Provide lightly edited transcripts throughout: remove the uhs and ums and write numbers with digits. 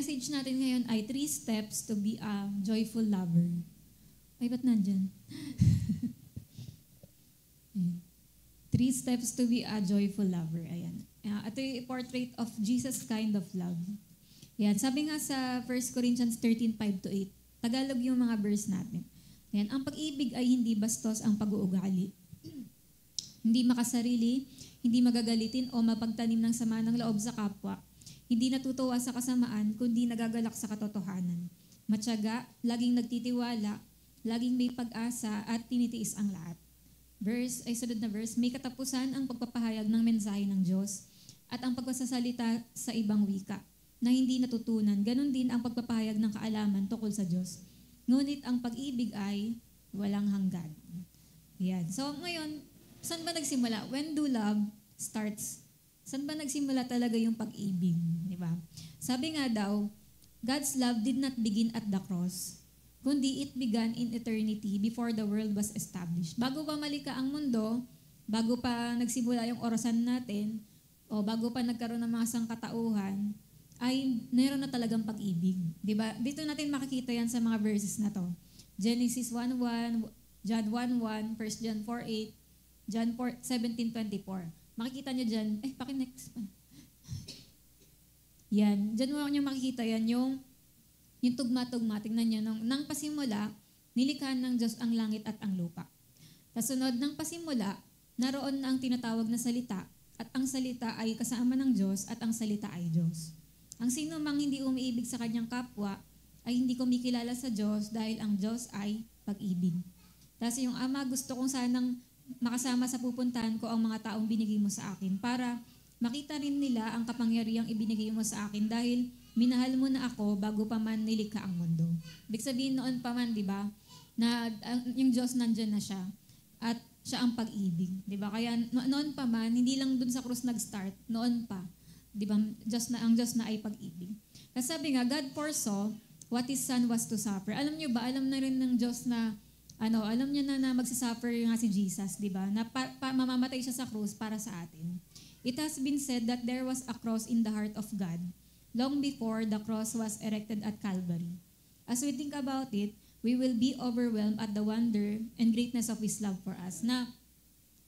message natin ngayon ay 3 steps to be a joyful lover. Ay, ba't nandyan? 3 steps to be a joyful lover. Ayan. Ito yung portrait of Jesus kind of love. Ayan. Sabi nga sa 1 Corinthians 13:5-8, Tagalog yung mga verse natin. Ayan. Ang pag-ibig ay hindi bastos ang pag-uugali. Hindi makasarili, hindi magagalitin o mapagtanim ng sama ng loob sa kapwa. Hindi natutuwa sa kasamaan, kundi nagagalak sa katotohanan. Matyaga, laging nagtitiwala, laging may pag-asa at tinitiis ang lahat. Sunod na verse, may katapusan ang pagpapahayag ng mensahe ng Diyos at ang pagsasalita sa ibang wika na hindi natutunan. Ganon din ang pagpapahayag ng kaalaman tungkol sa Diyos. Ngunit ang pag-ibig ay walang hanggan. Yan. So ngayon, saan ba nagsimula? When do love starts? Saan ba nagsimula talaga yung pag-ibig? Di ba? Sabi nga daw, God's love did not begin at the cross, kundi it began in eternity before the world was established. Bago pa malika ang mundo, bago pa nagsimula yung orasan natin, o bago pa nagkaroon ng mga sangkatauhan, ay meron na talagang pag-ibig. Di ba? Dito natin makikita yan sa mga verses na to. Genesis 1:1, John 1:1, 1 John 4:8, John 17:24. Makikita nyo dyan, paki-next pa. Yan, dyan mo nyo makikita yan, yung tugma-tugma, tingnan nyo, nang pasimula, nilikha ng Diyos ang langit at ang lupa. Kasunod ng pasimula, naroon na ang tinatawag na salita, at ang salita ay kasama ng Diyos, at ang salita ay Diyos. Ang sino mang hindi umiibig sa kanyang kapwa, ay hindi kumikilala sa Diyos dahil ang Diyos ay pag-ibig. Kasi yung Ama, gusto kong sanang makasama sa pupuntahan ko ang mga taong binigay mo sa akin para makita rin nila ang kapangyarihang ibinigay mo sa akin dahil minahal mo na ako bago pa man nilikha ang mundo. Ibig sabihin noon pa man, di ba, na yung Diyos nandyan na siya at siya ang pag-ibig. Di ba? Kaya noon pa man, hindi lang dun sa krus nag-start, noon pa, di ba, ang Diyos na ay pag-ibig. Kasi sabi nga, God foresaw what His Son was to suffer. Alam niyo ba, alam na rin ng Diyos na alam niyo na magsasuffer nga si Jesus, di ba? Na mamamatay siya sa krus para sa atin. It has been said that there was a cross in the heart of God long before the cross was erected at Calvary. As we think about it, we will be overwhelmed at the wonder and greatness of His love for us. Na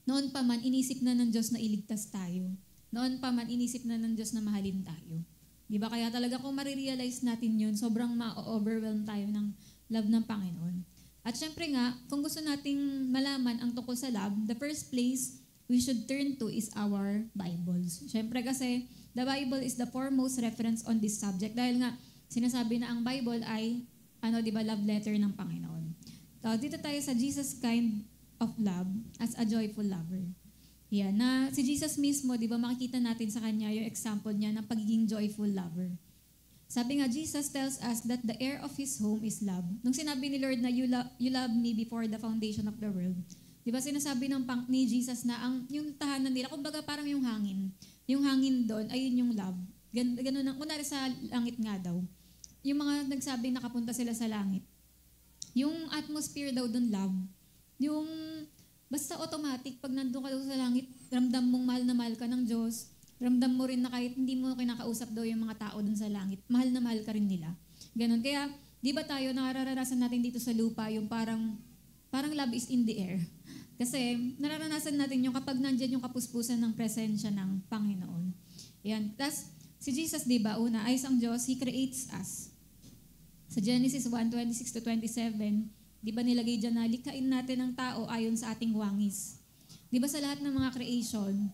noon pa man, inisip na ng Diyos na iligtas tayo. Noon pa man, inisip na ng Diyos na mahalin tayo. Di ba? Kaya talaga kung marirealize natin yun, sobrang ma-overwhelm tayo ng love ng Panginoon. At syempre nga, kung gusto nating malaman ang tungkol sa love, the first place we should turn to is our Bibles. Syempre kasi, the Bible is the foremost reference on this subject. Dahil nga, sinasabi na ang Bible ay, di ba, love letter ng Panginoon. So, dito tayo sa Jesus kind of love as a joyful lover. Yan, na si Jesus mismo, di ba, makikita natin sa kanya yung example niya ng pagiging joyful lover. Sabi nga, Jesus tells us that the heir of His home is love. Nung sinabi ni Lord na you love me before the foundation of the world, di ba sinasabi ni Jesus na yung tahanan nila, kumbaga parang yung hangin. Yung hangin doon, ayun yung love. Ganun, kunwari sa langit nga daw. Yung mga nagsabing nakapunta sila sa langit. Yung atmosphere daw doon, love. Yung, basta automatic, pag nandun ka daw sa langit, ramdam mong mahal na mahal ka ng Diyos. Ramdam mo rin na kahit hindi mo kinakausap daw yung mga tao doon sa langit, mahal na mahal ka rin nila. Ganon. Kaya, di ba tayo, nararanasan natin dito sa lupa, yung parang love is in the air. Kasi, nararanasan natin yung kapag nandyan yung kapuspusan ng presensya ng Panginoon. Yan. Tapos, si Jesus, di ba, una, ay isang Diyos, He creates us. Sa Genesis 1:26-27, di ba nilagay dyan na likhain natin ang tao ayon sa ating wangis. Di ba sa lahat ng mga creation,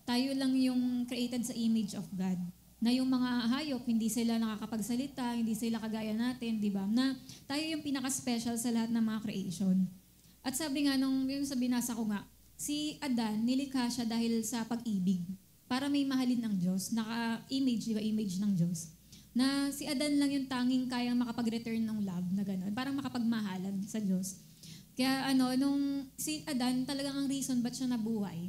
tayo lang yung created sa image of God. Na yung mga hayop, hindi sila nakakapagsalita, hindi sila kagaya natin, di ba? Na tayo yung pinaka-special sa lahat ng mga creation. At sabi nga, yung sa binasa ko nga, si Adan, nilikha siya dahil sa pag-ibig. Para may mahalin ng Diyos. Naka-image, di ba? Image ng Diyos. Na si Adan lang yung tanging kayang makapag-return ng love na gano'n. Parang makapagmahalan sa Diyos. Kaya nung si Adan, talagang ang reason ba't siya nabuhay.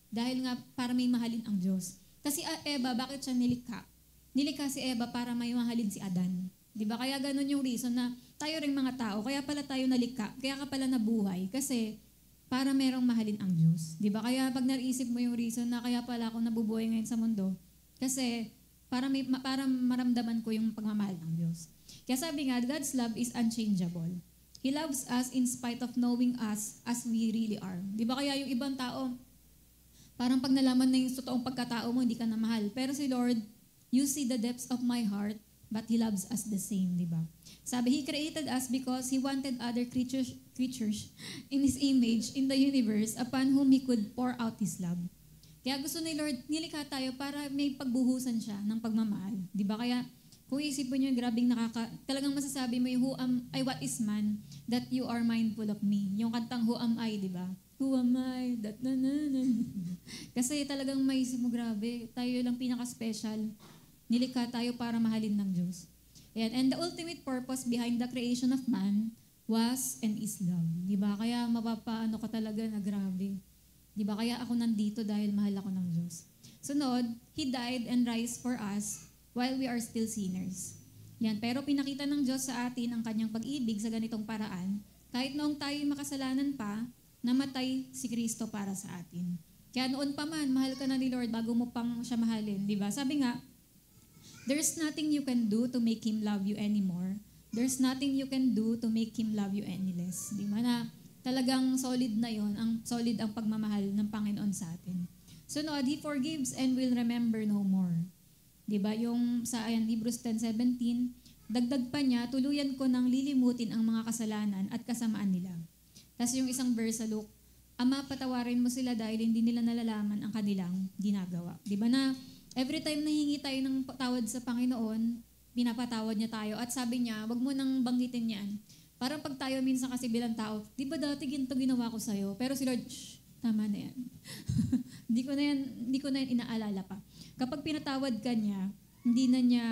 Dahil nga para may mahalin ang Diyos. Kasi Eva, bakit siya nilikha? Nilikha si Eva para may mahalin si Adan. Di ba? Kaya ganun yung reason na tayo ring mga tao, kaya pala tayo nalikha, kaya ka pala nabuhay. Kasi para merong mahalin ang Diyos. Di ba? Kaya pag naisip mo yung reason na kaya pala ako nabubuhay ngayon sa mundo, kasi para maramdaman ko yung pagmamahal ng Diyos. Kaya sabi nga, God's love is unchangeable. He loves us in spite of knowing us as we really are. Di ba kaya yung ibang tao, parang pag nalaman na yung totoong pagkatao mo, hindi ka na mahal. Pero si Lord, you see the depths of my heart, but He loves us the same, di ba? Sabi, He created us because He wanted other creatures in His image in the universe upon whom He could pour out His love. Kaya gusto ni Lord, nilikha tayo para may pagbuhusan siya ng pagmamahal. Di ba? Kaya kung isipin nyo, grabing talagang masasabi mo yung what is man, that you are mindful of me. Yung kantang who am I, di ba? Who am I? That na. Kasi talagang maisip mo, grabe, tayo lang pinaka-special. Nilikha tayo para mahalin ng Diyos. Ayan. And the ultimate purpose behind the creation of man was and is love. Di ba? Kaya mapapaano ka talaga na grabe. Di ba? Kaya ako nandito dahil mahal ako ng Diyos. Sunod, He died and rise for us while we are still sinners. Yan. Pero pinakita ng Diyos sa atin ang kanyang pag-ibig sa ganitong paraan. Kahit noong tayo makasalanan pa, namatay si Kristo para sa atin. Kaya noon pa man, mahal ka na ni Lord bago mo pang siya mahalin. Di ba? Sabi nga, there's nothing you can do to make Him love you anymore. There's nothing you can do to make Him love you any less. Di ba na talagang solid na yon, solid ang pagmamahal ng Panginoon sa atin. Sunod, He forgives and will remember no more. Di ba? Yung sa Hebrews 10:17, dagdag pa niya, tuluyan ko nang lilimutin ang mga kasalanan at kasamaan nila. Tapos yung isang verse sa Luke, Ama, patawarin mo sila dahil hindi nila nalalaman ang kanilang ginagawa. Di ba na every time nahingi tayo ng tawad sa Panginoon, pinapatawad niya tayo. At sabi niya, wag mo nang banggitin yan. Parang pag tayo minsan kasi bilang tao, di ba dati ginto ginawa ko sa'yo? Pero si Lord, tama na yan. Hindi ko na yan inaalala pa. Kapag pinatawad ka niya, hindi na niya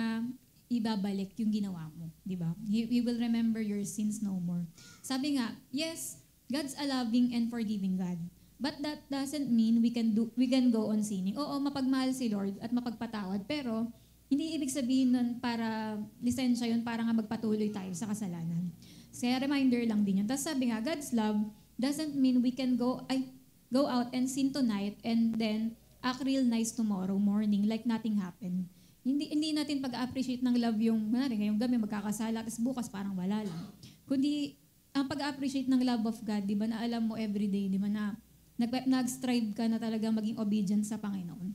ibabalik yung ginawa mo. Di ba? He will remember your sins no more. Sabi nga, yes, God's a loving and forgiving God. But that doesn't mean we can go on sinning. Oo, mapagmahal si Lord at mapagpatawad. Pero, hindi ibig sabihin nun para lisensya yun para nga magpatuloy tayo sa kasalanan. Kaya reminder lang din yun. Tapos sabi nga, God's love doesn't mean we can go out and sin tonight and then act real nice tomorrow morning like nothing happened. Hindi natin pag-appreciate ng love yung, ngayong gabi magkakasala, tapos bukas parang wala lang. Kundi, ang pag-appreciate ng love of God, di ba na alam mo everyday, di ba na nag-strive ka na talaga maging obedient sa Panginoon.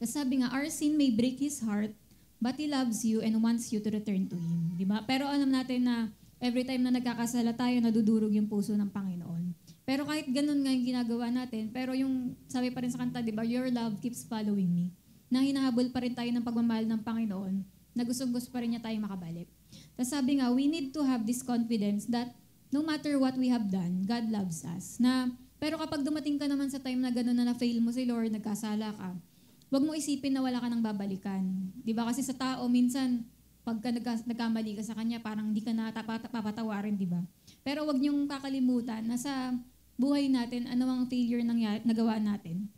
Tapos sabi nga, our sin may break His heart, but He loves you and wants you to return to Him. Di ba? Pero alam natin na every time na nagkakasala tayo, nadudurog yung puso ng Panginoon. Pero kahit ganun nga yung ginagawa natin, pero yung sabi pa rin sa kanta, di ba, your love keeps following me. Na hinahabol pa rin tayo ng pagmamahal ng Panginoon, na gustong-gusto pa rin niya tayo makabalik. Tapos sabi nga, we need to have this confidence that no matter what we have done, God loves us. Pero kapag dumating ka naman sa time na gano'n na na-fail mo si Lord, nagkasala ka, huwag mo isipin na wala ka nang babalikan. Di ba? Kasi sa tao, minsan, pagka nagkamali ka sa Kanya, parang hindi ka na papatawarin, di ba? Pero huwag niyong kakalimutan na sa buhay natin, ano ang failure nagawa natin.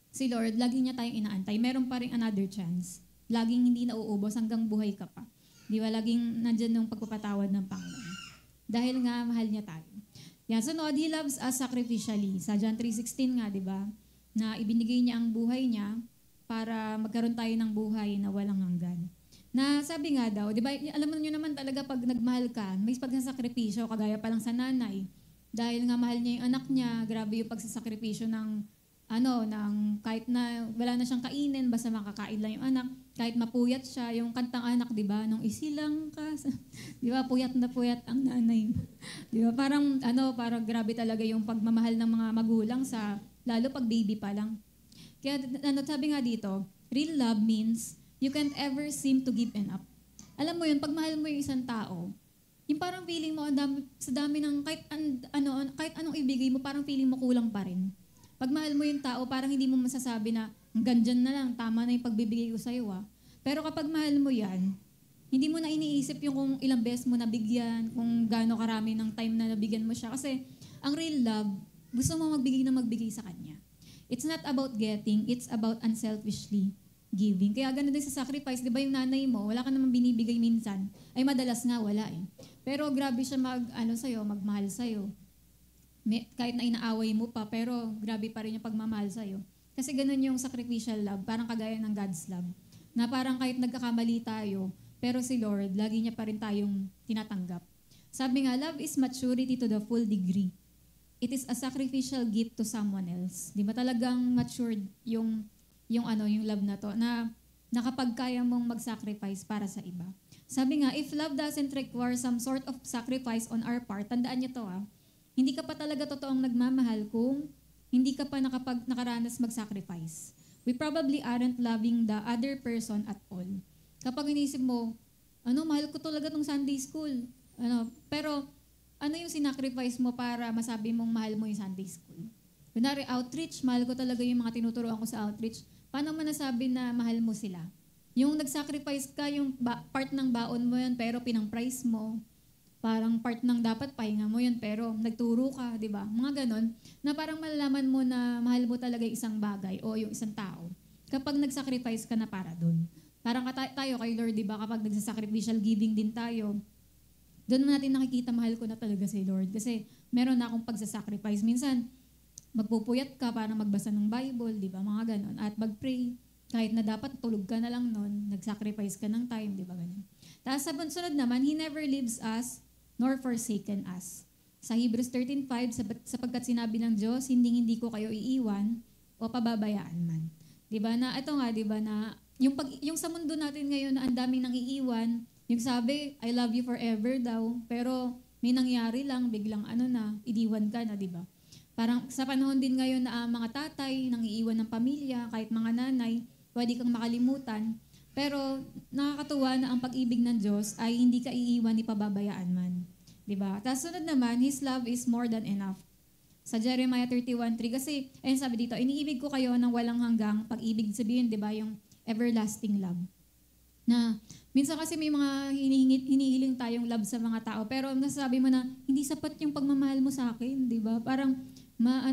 Si Lord, lagi niya tayong inaantay. Meron pa rin another chance. Laging hindi nauubos hanggang buhay ka pa. Di ba? Laging nandyan yung pagpapatawad ng Panginoon. Dahil nga, mahal niya tayo. Yan, sunod, He loves us sacrificially. Sa John 3:16 nga, di ba? Na ibinigay niya ang buhay niya para magkaroon tayo ng buhay na walang hanggan. Na sabi nga daw, di ba, alam mo nyo naman talaga pag nagmahal ka, may pagsasakripisyo, kagaya pa lang sa nanay. Dahil nga mahal niya yung anak niya, grabe yung pagsasakripisyo ng kahit na wala na siyang kainin, basta makakain lang yung anak, kahit mapuyat siya, yung kantang anak, di ba, nung isilang ka, di ba, puyat na puyat ang nanay. Di ba, parang grabe talaga yung pagmamahal ng mga magulang lalo pag baby pa lang. Kaya sabi nga dito, real love means you can't ever seem to give enough. Alam mo yun, pag mahal mo yung isang tao, yung parang feeling mo, sa dami ng kahit anong ibigay mo, parang feeling mo kulang pa rin. Pag mahal mo yung tao, parang hindi mo masasabi na, hanggang dyan na lang, tama na yung pagbibigay ko sa'yo. Pero kapag mahal mo yan, hindi mo na iniisip yung kung ilang beses mo nabigyan, kung gaano karami ng time na nabigyan mo siya. Kasi ang real love, gusto mo magbigay sa Kanya. It's not about getting, it's about unselfishly giving. Kaya gano'n din sa sacrifice, di ba yung nanay mo, wala ka naman binibigay minsan, ay madalas nga wala eh. Pero grabe siya magmahal sa'yo. Kahit na inaaway mo pa, pero grabe pa rin yung pagmamahal sa'yo. Kasi gano'n yung sacrificial love, parang kagaya ng God's love. Na parang kahit nagkakamali tayo, pero si Lord, lagi niya pa rin tayong tinatanggap. Sabi nga, love is maturity to the full degree. It is a sacrificial gift to someone else. Di ba talagang matured yung love na to, na kapag kaya mong mag-sacrifice para sa iba. Sabi nga, if love doesn't require some sort of sacrifice on our part, tandaan niyo to hindi ka pa talaga totoong nagmamahal kung hindi ka pa nakaranas mag-sacrifice. We probably aren't loving the other person at all. Kapag inisip mo, mahal ko talaga tong Sunday school. Pero ano yung sinacrifice mo para masabi mong mahal mo yung Sunday school? Kunwari, outreach, mahal ko talaga yung mga tinuturoan ko sa outreach. Paano mo nasabi na mahal mo sila? Yung nag-sacrifice ka, yung part ng baon mo yun, pero pinang-price mo. Parang part ng dapat pahinga mo yun, pero nagturo ka, di ba? Mga ganon, na parang malalaman mo na mahal mo talaga yung isang bagay o yung isang tao kapag nag-sacrifice ka na para dun. Parang tayo kay Lord, di ba? Kapag nagsasacrificial giving din tayo, doon natin nakikita mahal ko na talaga si Lord. Kasi meron na akong pagsasacrifice. Minsan, magpupuyat ka para magbasa ng Bible, di ba? Mga ganon. At mag-pray. Kahit na dapat tulog ka na lang nun, nag-sacrifice ka ng time, di ba ganon? Tapos sa sunod naman, He never leaves us nor forsaken us. Sa Hebrews 13:5, sapagkat sinabi ng Diyos, hindi ko kayo iiwan o pababayaan man. Di ba na, ito nga, di ba na, yung sa mundo natin ngayon na ang daming nang iiwan, yung sabi, I love you forever daw, pero may nangyari lang, biglang idiwan ka na, di ba? Parang sa panahon din ngayon na mga tatay nang iiwan ng pamilya, kahit mga nanay, pwede kang makalimutan. Pero nakakatuwa na ang pag-ibig ng Diyos ay hindi ka iiwan ni pababayaan man. Diba? Tapos sunod naman, His love is more than enough. Sa Jeremiah 31:3, kasi, sabi dito, iniibig ko kayo ng walang hanggang pag-ibig. Sabihin, diba, yung everlasting love. Na, minsan kasi may mga hinihiling tayong love sa mga tao, pero nasasabi mo na, hindi sapat yung pagmamahal mo sa akin, diba? Parang,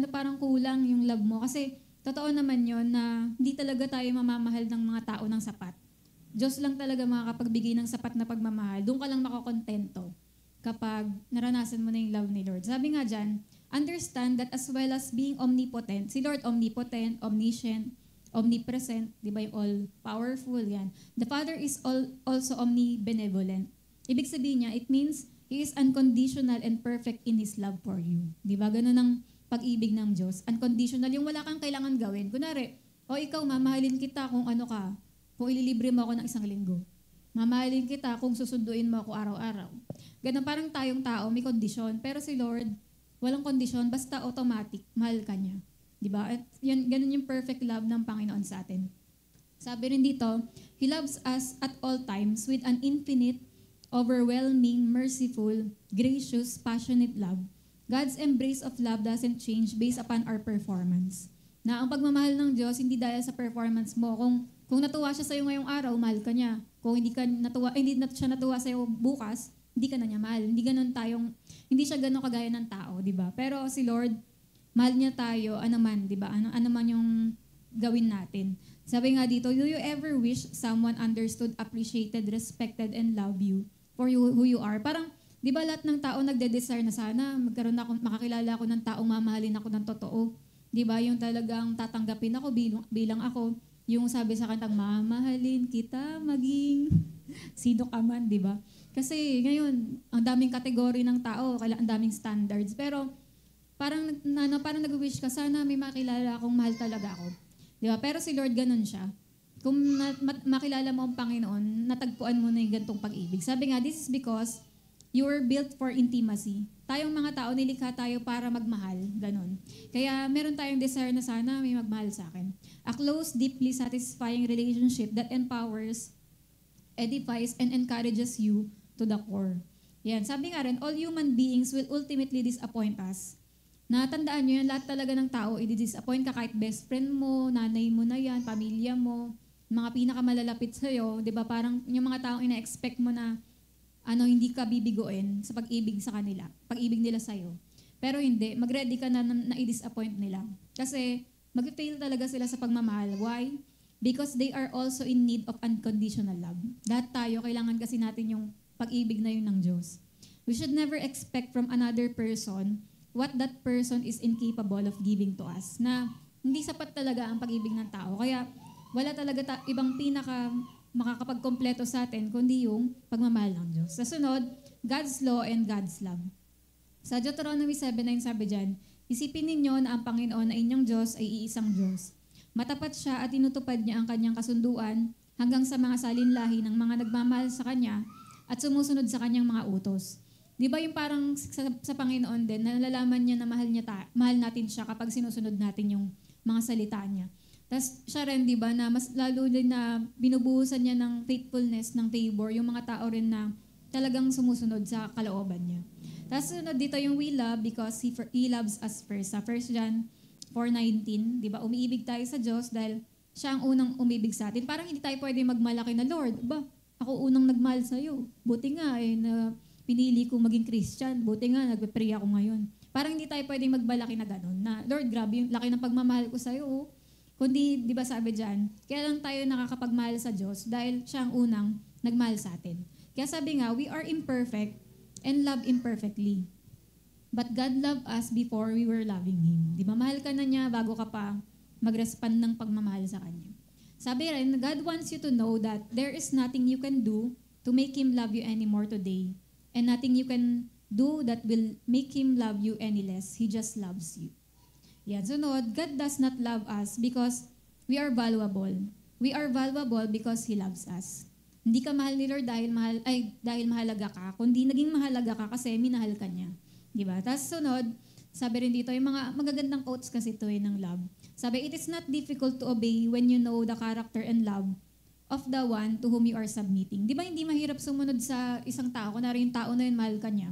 parang kulang yung love mo. Kasi, totoo naman yon na hindi talaga tayo mamamahal ng mga tao ng sapat. Diyos lang talaga makakapagbigay ng sapat na pagmamahal. Doon ka lang makakontento kapag naranasan mo na yung love ni Lord. Sabi nga dyan, understand that as well as being omnipotent, si Lord omnipotent, omniscient, omnipresent, di ba yung all-powerful yan. The Father is also omnibenevolent. Ibig sabihin niya, it means He is unconditional and perfect in His love for you. Di ba? Ganun ang pag-ibig ng Diyos. Unconditional, yung wala kang kailangan gawin. Kunwari, ikaw, mamahalin kita kung ano ka, kung ililibre mo ako ng 1 linggo. Mamahalin kita kung susunduin mo ako araw-araw. Ganun, parang tayong tao, may kondisyon. Pero si Lord, walang kondisyon, basta automatic, mahal ka niya. Diba? At ganun yung perfect love ng Panginoon sa atin. Sabi rin dito, He loves us at all times with an infinite, overwhelming, merciful, gracious, passionate love. God's embrace of love doesn't change based upon our performance. Na ang pagmamahal ng Diyos, hindi dahil sa performance mo. Kung natuwa siya sa'yo ngayong araw, mahal ka niya. Kung hindi siya natuwa sa'yo bukas, hindi ka na niya mahal. Hindi siya ganun kagaya ng tao, di ba? Pero si Lord, mahal niya tayo, di ba? Ano man yung gawin natin. Sabi nga dito, do you ever wish someone understood, appreciated, respected, and love you for who you are? Parang, di ba lahat ng tao nagde-desire na sana makakilala ako ng taong mamahalin ako ng totoo. Di ba? Yung talagang tatanggapin ako bilang ako. Yung sabi sa kantang, mamahalin kita maging sino ka man, di ba? Kasi ngayon, ang daming kategory ng tao, ang daming standards. Pero parang nag-wish ka, sana may makilala akong mahal talaga ako. Di ba? Pero si Lord ganun siya. Kung makilala mo ang Panginoon, natagpuan mo na yung gantong pag-ibig. Sabi nga, this is because you were built for intimacy. Tayong mga tao, nilikha tayo para magmahal. Ganon. Kaya meron tayong desire na sana may magmahal sa akin. A close, deeply satisfying relationship that empowers, edifies, and encourages you to the core. Yan. Sabi nga rin, all human beings will ultimately disappoint us. Natandaan nyo yan, lahat talaga ng tao, i-disappoint ka kahit best friend mo, nanay mo na yan, pamilya mo, mga pinakamalalapit sa'yo. Diba? Parang yung mga taong ina-expect mo na hindi ka bibigoin sa pag-ibig sa kanila, pag-ibig nila sa'yo. Pero hindi, mag-ready ka na i-disappoint nila. Kasi mag-fail talaga sila sa pagmamahal. Why? Because they are also in need of unconditional love. Lahat tayo, kailangan kasi natin yung pag-ibig na yun ng Diyos. We should never expect from another person what that person is incapable of giving to us. Na hindi sapat talaga ang pag-ibig ng tao. Kaya wala talaga ibang pinaka makakapagkompleto sa atin kundi yung pagmamahal ng Diyos. Sa sunod, God's law and God's love. Sa Deuteronomy 7:9 sabi dyan, isipin ninyo na ang Panginoon na inyong Diyos ay iisang Diyos. Matapat siya at tinutupad niya ang kanyang kasunduan hanggang sa mga salinlahi ng mga nagmamahal sa Kanya at sumusunod sa Kanyang mga utos. Di ba yung parang sa Panginoon din, na nalalaman niya na mahal natin siya kapag sinusunod natin yung mga salita niya. Tapos siya rin, di ba, na mas lalo din na binubuhusan niya ng faithfulness, ng favor, yung mga tao rin na talagang sumusunod sa kalooban niya. Tapos sunod dito yung we love because He loves us first. Sa 1 John 4:19, di ba, umiibig tayo sa Diyos dahil siya ang unang umibig sa atin. Parang hindi tayo pwede magmalaki na, Lord, ba, ako unang nagmahal sa'yo. Buti nga na pinili kong maging Christian. Buti nga, nagpe-pray ako ngayon. Parang hindi tayo pwedeng magbalaki na gano'n. Na, Lord, grabe yung laki ng pagmamahal ko sa'yo. Kundi, di ba sabi dyan, kaya lang tayo nakakapagmahal sa Diyos dahil siya ang unang nagmahal sa atin. Kaya sabi nga, we are imperfect and love imperfectly. But God loved us before we were loving Him. Di ba, mahal ka na niya bago ka pa mag-respond ng pagmamahal sa Kanya. Sabi rin, God wants you to know that there is nothing you can do to make Him love you anymore today. And nothing you can do that will make Him love you any less. He just loves you. Yan. Sunod, God does not love us because we are valuable. We are valuable because He loves us. Hindi ka mahal ni Lord dahil mahalaga ka, kundi naging mahalaga ka kasi minahal ka niya. Di ba? Tapos sunod, sabi rin dito, yung mga magagandang quotes kasi ito ng love. Sabi, it is not difficult to obey when you know the character and love of the one to whom you are submitting. Di ba hindi mahirap sumunod sa isang tao, kunwari yung tao na yun, mahal ka niya.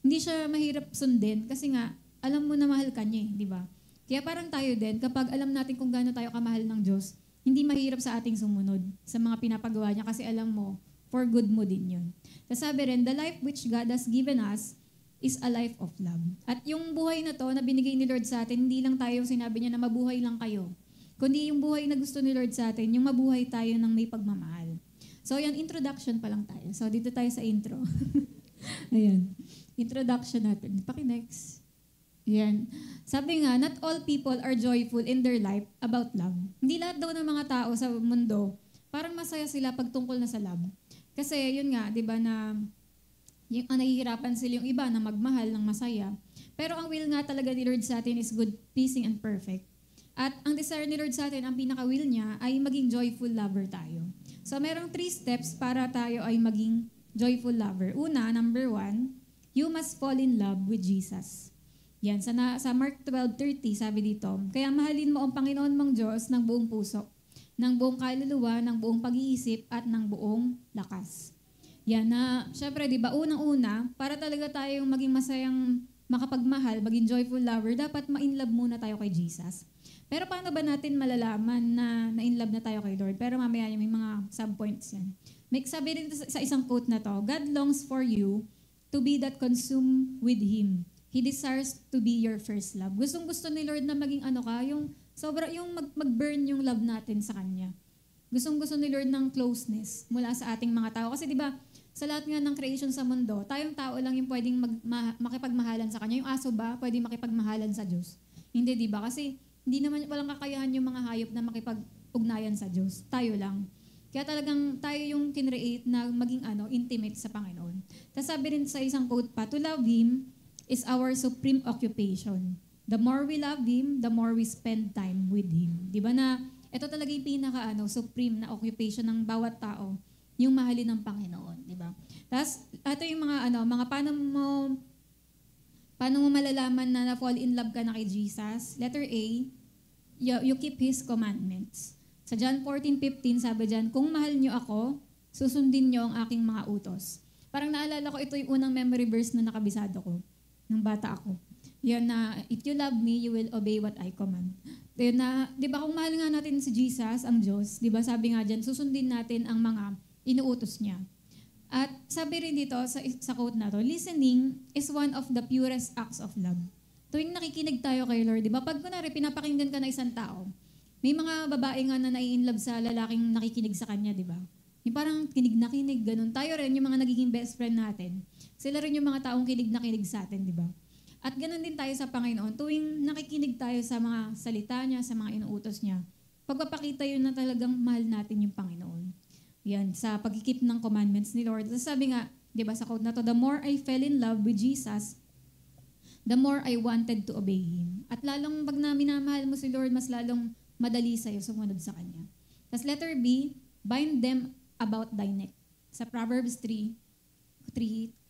Hindi siya mahirap sundin kasi nga, alam mo na mahal ka niya, di ba? Kaya parang tayo din, kapag alam natin kung gaano tayo kamahal ng Diyos, hindi mahirap sa ating sumunod sa mga pinapagawa niya kasi alam mo, for good mo din yun. Sabi rin, the life which God has given us is a life of love. At yung buhay na to na binigay ni Lord sa atin, hindi lang tayo sinabi niya na mabuhay lang kayo. Kundi yung buhay na gusto ni Lord sa atin, yung mabuhay tayo ng may pagmamahal. So yan, introduction pa lang tayo. So dito tayo sa intro. Ayan. Introduction natin. Paki-next. Yan. Sabi nga, not all people are joyful in their life about love. Hindi lahat daw ng mga tao sa mundo, parang masaya sila pag tungkol na sa love. Kasi yun nga, di ba na yung nahihirapan sila yung iba na magmahal ng masaya. Pero ang will nga talaga ni Lord sa atin is good, pleasing, and perfect. At ang desire ni Lord sa atin, ang pinaka-will niya ay maging joyful lover tayo. So merong 3 steps para tayo ay maging joyful lover. Una, number 1, you must fall in love with Jesus. Yan, sa Mark 12:30, sabi dito, kaya mahalin mo ang Panginoon mong Diyos ng buong puso, ng buong kaluluwa, ng buong pag-iisip, at ng buong lakas. Yan na, syempre, di ba, unang-una, para talaga tayong maging masayang makapagmahal, maging joyful lover, dapat ma-inlove muna tayo kay Jesus. Pero paano ba natin malalaman na na-inlove na tayo kay Lord? Pero mamaya may mga subpoints yan. Sabi rin sa isang quote na to, God longs for you to be that consumed with Him. He desires to be your first love. Gustong-gusto ni Lord na maging yung mag-burn yung love natin sa Kanya. Gustong-gusto ni Lord ng closeness mula sa ating mga tao. Kasi di ba, sa lahat nga ng creation sa mundo, tayong tao lang yung pwedeng makipagmahalan sa Kanya. Yung aso ba, pwedeng makipagmahalan sa Diyos? Hindi, di ba? Kasi hindi naman, walang kakayahan yung mga hayop na makipag-ugnayan sa Diyos. Tayo lang. Kaya talagang tayo yung kinreate na maging intimate sa Panginoon. Tapos sabi rin sa isang quote pa, to love Him is our supreme occupation. The more we love Him, the more we spend time with Him. Di ba na, ito talaga yung supreme na occupation ng bawat tao, yung mahalin ng Panginoon. Di ba? Tapos, ito yung mga paano mo malalaman na na-fall in love ka na kay Jesus? Letter A, you keep His commandments. Sa John 14:15, sabi dyan, kung mahal niyo ako, susundin niyo ang aking mga utos. Parang naalala ko, ito yung unang memory verse na nakabisado ko nung bata ako. Yun na, if you love me, you will obey what I command. Yun na, di ba kung mahal nga natin si Jesus, ang Diyos, di ba sabi nga dyan, susundin natin ang mga inuutos niya. At sabi rin dito sa quote na to, listening is one of the purest acts of love. Tuwing nakikinig tayo kay Lord, di ba? Pag kunwari, pinapakinggan ka na isang tao, may mga babae nga na nai-inlove sa lalaking nakikinig sa kanya, di ba? Yung parang kinig na kinig, ganun. Tayo rin, yung mga nagiging best friend natin, sila rin yung mga taong kinig na kinig sa atin, di ba? At ganun din tayo sa Panginoon. Tuwing nakikinig tayo sa mga salita niya, sa mga inuutos niya, pagpapakita yun na talagang mahal natin yung Panginoon. Yan, sa pagkikip ng commandments ni Lord. So sabi nga, di ba sa quote na to, the more I fell in love with Jesus, the more I wanted to obey Him. At lalong pag na minamahal mo si Lord, mas lalong madali sa'yo sumunod sa Kanya. Tapos letter B, bind them about thy neck. Sa Proverbs 3,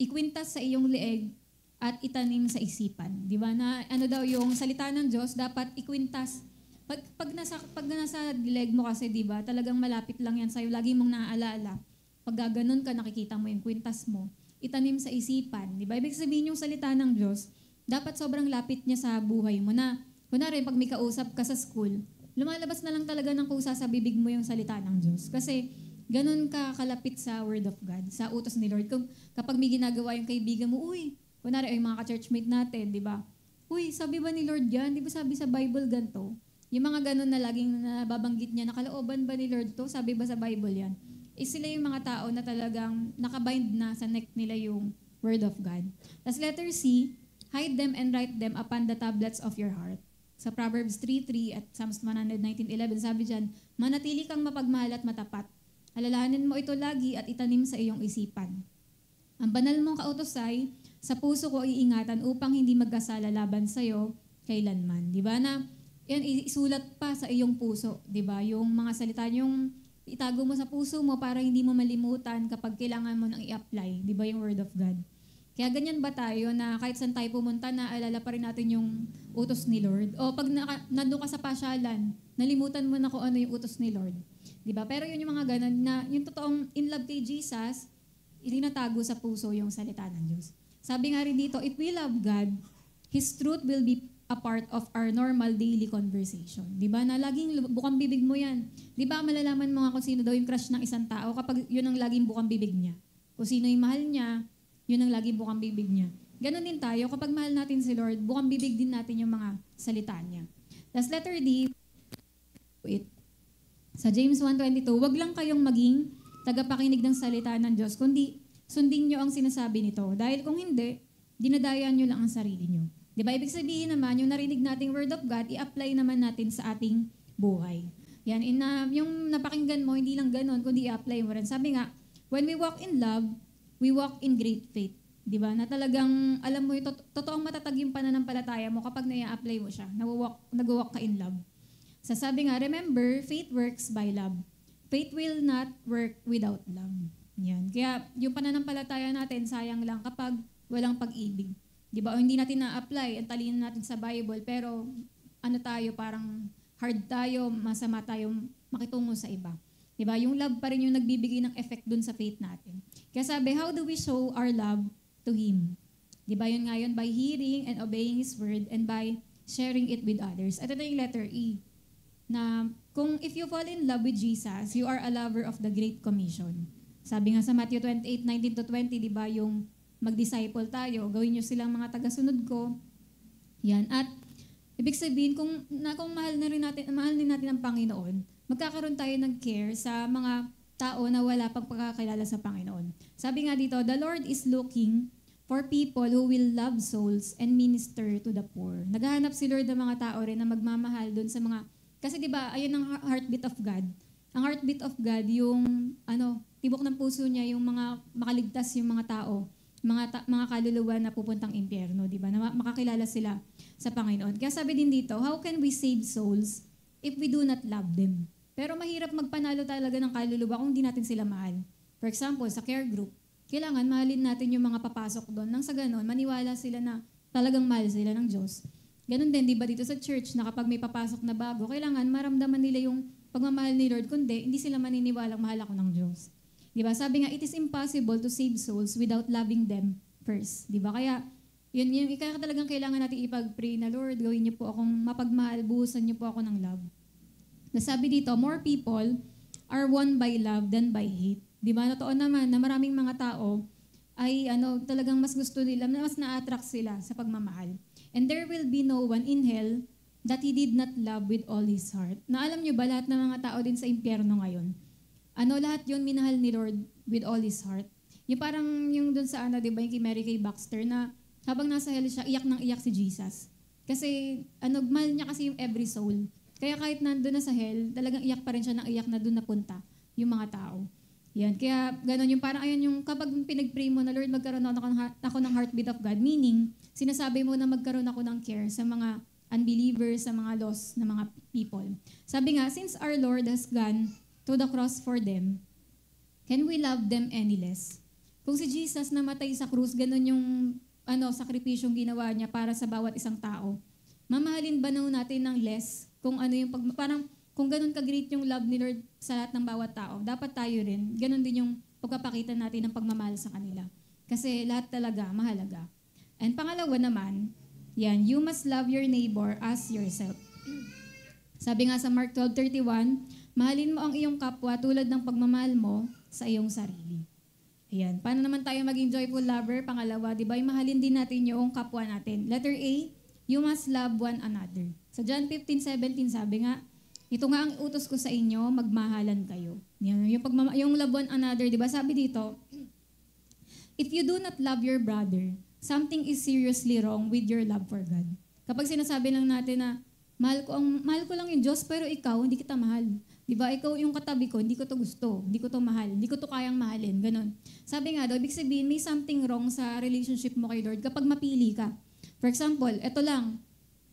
ikwintas sa iyong leeg at itanim sa isipan. Di ba na ano daw yung salita ng Diyos, dapat ikwintas. Pag nasa leg mo kasi, di ba, talagang malapit lang yan sa'yo. Lagi mong naaalala. Pag gaganon ka, nakikita mo yung kwintas mo. Itanim sa isipan. Di ba? Ibig sabihin yung salita ng Diyos, dapat sobrang lapit niya sa buhay mo na, kunwari, pag may kausap ka sa school, lumalabas na lang talaga ng kusa sa bibig mo yung salita ng Diyos. Kasi, ganun ka kalapit sa Word of God, sa utos ni Lord. Kapag may ginagawa yung kaibigan mo, uy, kunwari, ay mga ka-churchmate natin, di ba? Uy, sabi ba ni Lord yan? Di ba sabi sa Bible ganito? Yung mga ganun na laging nababanggit niya, nakalooban ba ni Lord to? Sabi ba sa Bible yan? Sila yung mga tao na talagang nakabind na sa neck nila yung Word of God. Tapos letter C, hide them and write them upon the tablets of your heart. Sa Proverbs 3:3 at Psalms 119:11, sabi dyan, manatili kang mapagmahal at matapat. Alalahanin mo ito lagi at itanim sa iyong isipan. Ang banal mong kautos ay, sa puso ko iingatan upang hindi magkasala laban sa'yo kailanman. Di ba na, yan, isulat pa sa iyong puso, di ba? Yung mga salita, yung itago mo sa puso mo para hindi mo malimutan kapag kailangan mo nang i-apply, di ba, yung Word of God. Kaya ganyan ba tayo na kahit saan tayo pumunta, naalala pa rin natin yung utos ni Lord? O pag nandun ka sa pasyalan, nalimutan mo na kung ano yung utos ni Lord. Di ba? Pero yun yung mga ganun na yung totoong in love kay Jesus, itinatago sa puso yung salita ng Diyos. Sabi nga rin dito, if we love God, His truth will be a part of our normal daily conversation. Di ba? Na laging bukang bibig mo yan. Di ba? Malalaman mo nga kung sino daw yung crush ng isang tao kapag yun ang laging bukang bibig niya. Kung sino yung mahal niya, yun ang laging bukang bibig niya. Ganon din tayo. Kapag mahal natin si Lord, bukang bibig din natin yung mga salita niya. Tapos letter D, sa James 1:22, wag lang kayong maging tagapakinig ng salita ng Diyos, kundi sundin nyo ang sinasabi nito. Dahil kung hindi, dinadayan nyo lang ang sarili nyo. Di ba? Ibig sabihin naman, yung narinig nating Word of God, i-apply naman natin sa ating buhay. Yan, yung napakinggan mo, hindi lang ganon, kundi i-apply mo rin. Sabi nga, when we walk in love, we walk in great faith. Di ba? Na talagang, alam mo, totoong matatag yung pananampalataya mo kapag na-apply mo siya. Nag-walk ka in love. Sasabi nga, remember, faith works by love. Faith will not work without love. Yan. Kaya yung pananampalataya natin, sayang lang kapag walang pag-ibig. Di ba? O hindi natin na-apply, ang talino natin sa Bible, pero ano tayo, parang hard tayo, masama tayo makitungo sa iba. Di ba? Yung love pa rin yung nagbibigay ng effect dun sa faith natin. Kaya sabi, how do we show our love to Him? Di ba? Yun nga yun, by hearing and obeying His word and by sharing it with others. Ito na yung letter E, na kung if you fall in love with Jesus, you are a lover of the Great Commission. Sabi nga sa Matthew 28:19-20, di ba, yung mag-disciple tayo, gawin nyo silang mga taga-sunod ko. Yan. At ibig sabihin, kung mahal din natin ang Panginoon, magkakaroon tayo ng care sa mga tao na wala pang pagkakilala sa Panginoon. Sabi nga dito, the Lord is looking for people who will love souls and minister to the poor. Naghahanap si Lord ng mga tao rin na magmamahal doon sa mga, kasi di ba, ayun ang heartbeat of God. Ang heartbeat of God, yung tibok ng puso niya, yung mga makaligtas yung mga tao, mga kaluluwa na pupuntang impyerno, di ba? Na makakilala sila sa Panginoon. Kaya sabi din dito, how can we save souls if we do not love them? Pero mahirap magpanalo talaga ng kaluluwa kung hindi natin sila mahal. For example, sa care group, kailangan mahalin natin yung mga papasok doon. Nang sa ganon, maniwala sila na talagang mahal sila ng Diyos. Ganon din, di ba, dito sa church, na kapag may papasok na bago, kailangan maramdaman nila yung pagmamahal ni Lord, kundi hindi sila maniniwalang mahal ako ng Diyos. Di ba? Sabi nga, it is impossible to save souls without loving them first. Di ba? Kaya, yun kaya talagang kailangan natin ipag-pray na, Lord, gawin niyo po akong mapagmahal, buhusan niyo po ako ng love. Sabi dito, more people are won by love than by hate. Di ba? Totoo naman na maraming mga tao ay talagang mas gusto nila, mas na-attract sila sa pagmamahal. And there will be no one in hell that he did not love with all his heart. Na alam niyo ba, lahat ng mga tao din sa impyerno ngayon, lahat yun minahal ni Lord with all his heart. Yung parang yung dun sa di ba, yung kay Mary Kay Baxter na habang nasa hell siya, iyak nang iyak si Jesus. Kasi mahal niya kasi yung every soul. Kaya kahit nandun na sa hell, talagang iyak pa rin siya ng iyak na doon napunta yung mga tao. Yan. Kaya gano'n yung parang ayan yung kapag pinag-pray mo na Lord, magkaroon ako ng heartbeat of God. Meaning, sinasabi mo na magkaroon ako ng care sa mga unbelievers, sa mga lost na mga people. Sabi nga, since our Lord has gone to the cross for them, can we love them any less? Kung si Jesus namatay sa krus, ganun yung sakripisyong ginawa niya para sa bawat isang tao. Mamahalin ba natin ng less kung ano yung parang kung ganun ka-great yung love ni Lord sa lahat ng bawat tao, dapat tayo rin, ganun din yung pagpapakita natin ng pagmamahal sa kanila. Kasi lahat talaga mahalaga. And pangalawa naman, yan, you must love your neighbor as yourself. Sabi nga sa Mark 12:31, mahalin mo ang iyong kapwa tulad ng pagmamahal mo sa iyong sarili. Ayan. Paano naman tayo maging joyful lover? Pangalawa, di ba? Mahalin din natin yung kapwa natin. Letter A, you must love one another. Sa John 15:17, sabi nga, ito nga ang utos ko sa inyo, magmahalan kayo. Yan, yung love one another, di ba? Sabi dito, if you do not love your brother, something is seriously wrong with your love for God. Kapag sinasabi lang natin na, mahal ko lang yung Diyos, pero ikaw, hindi kita mahal. Di ba? Ikaw yung katabi ko, hindi ko to gusto, hindi ko to mahal, hindi ko to kayang mahalin. Ganon. Sabi nga daw, ibig sabihin, may something wrong sa relationship mo kay Lord kapag mapili ka. For example, eto lang,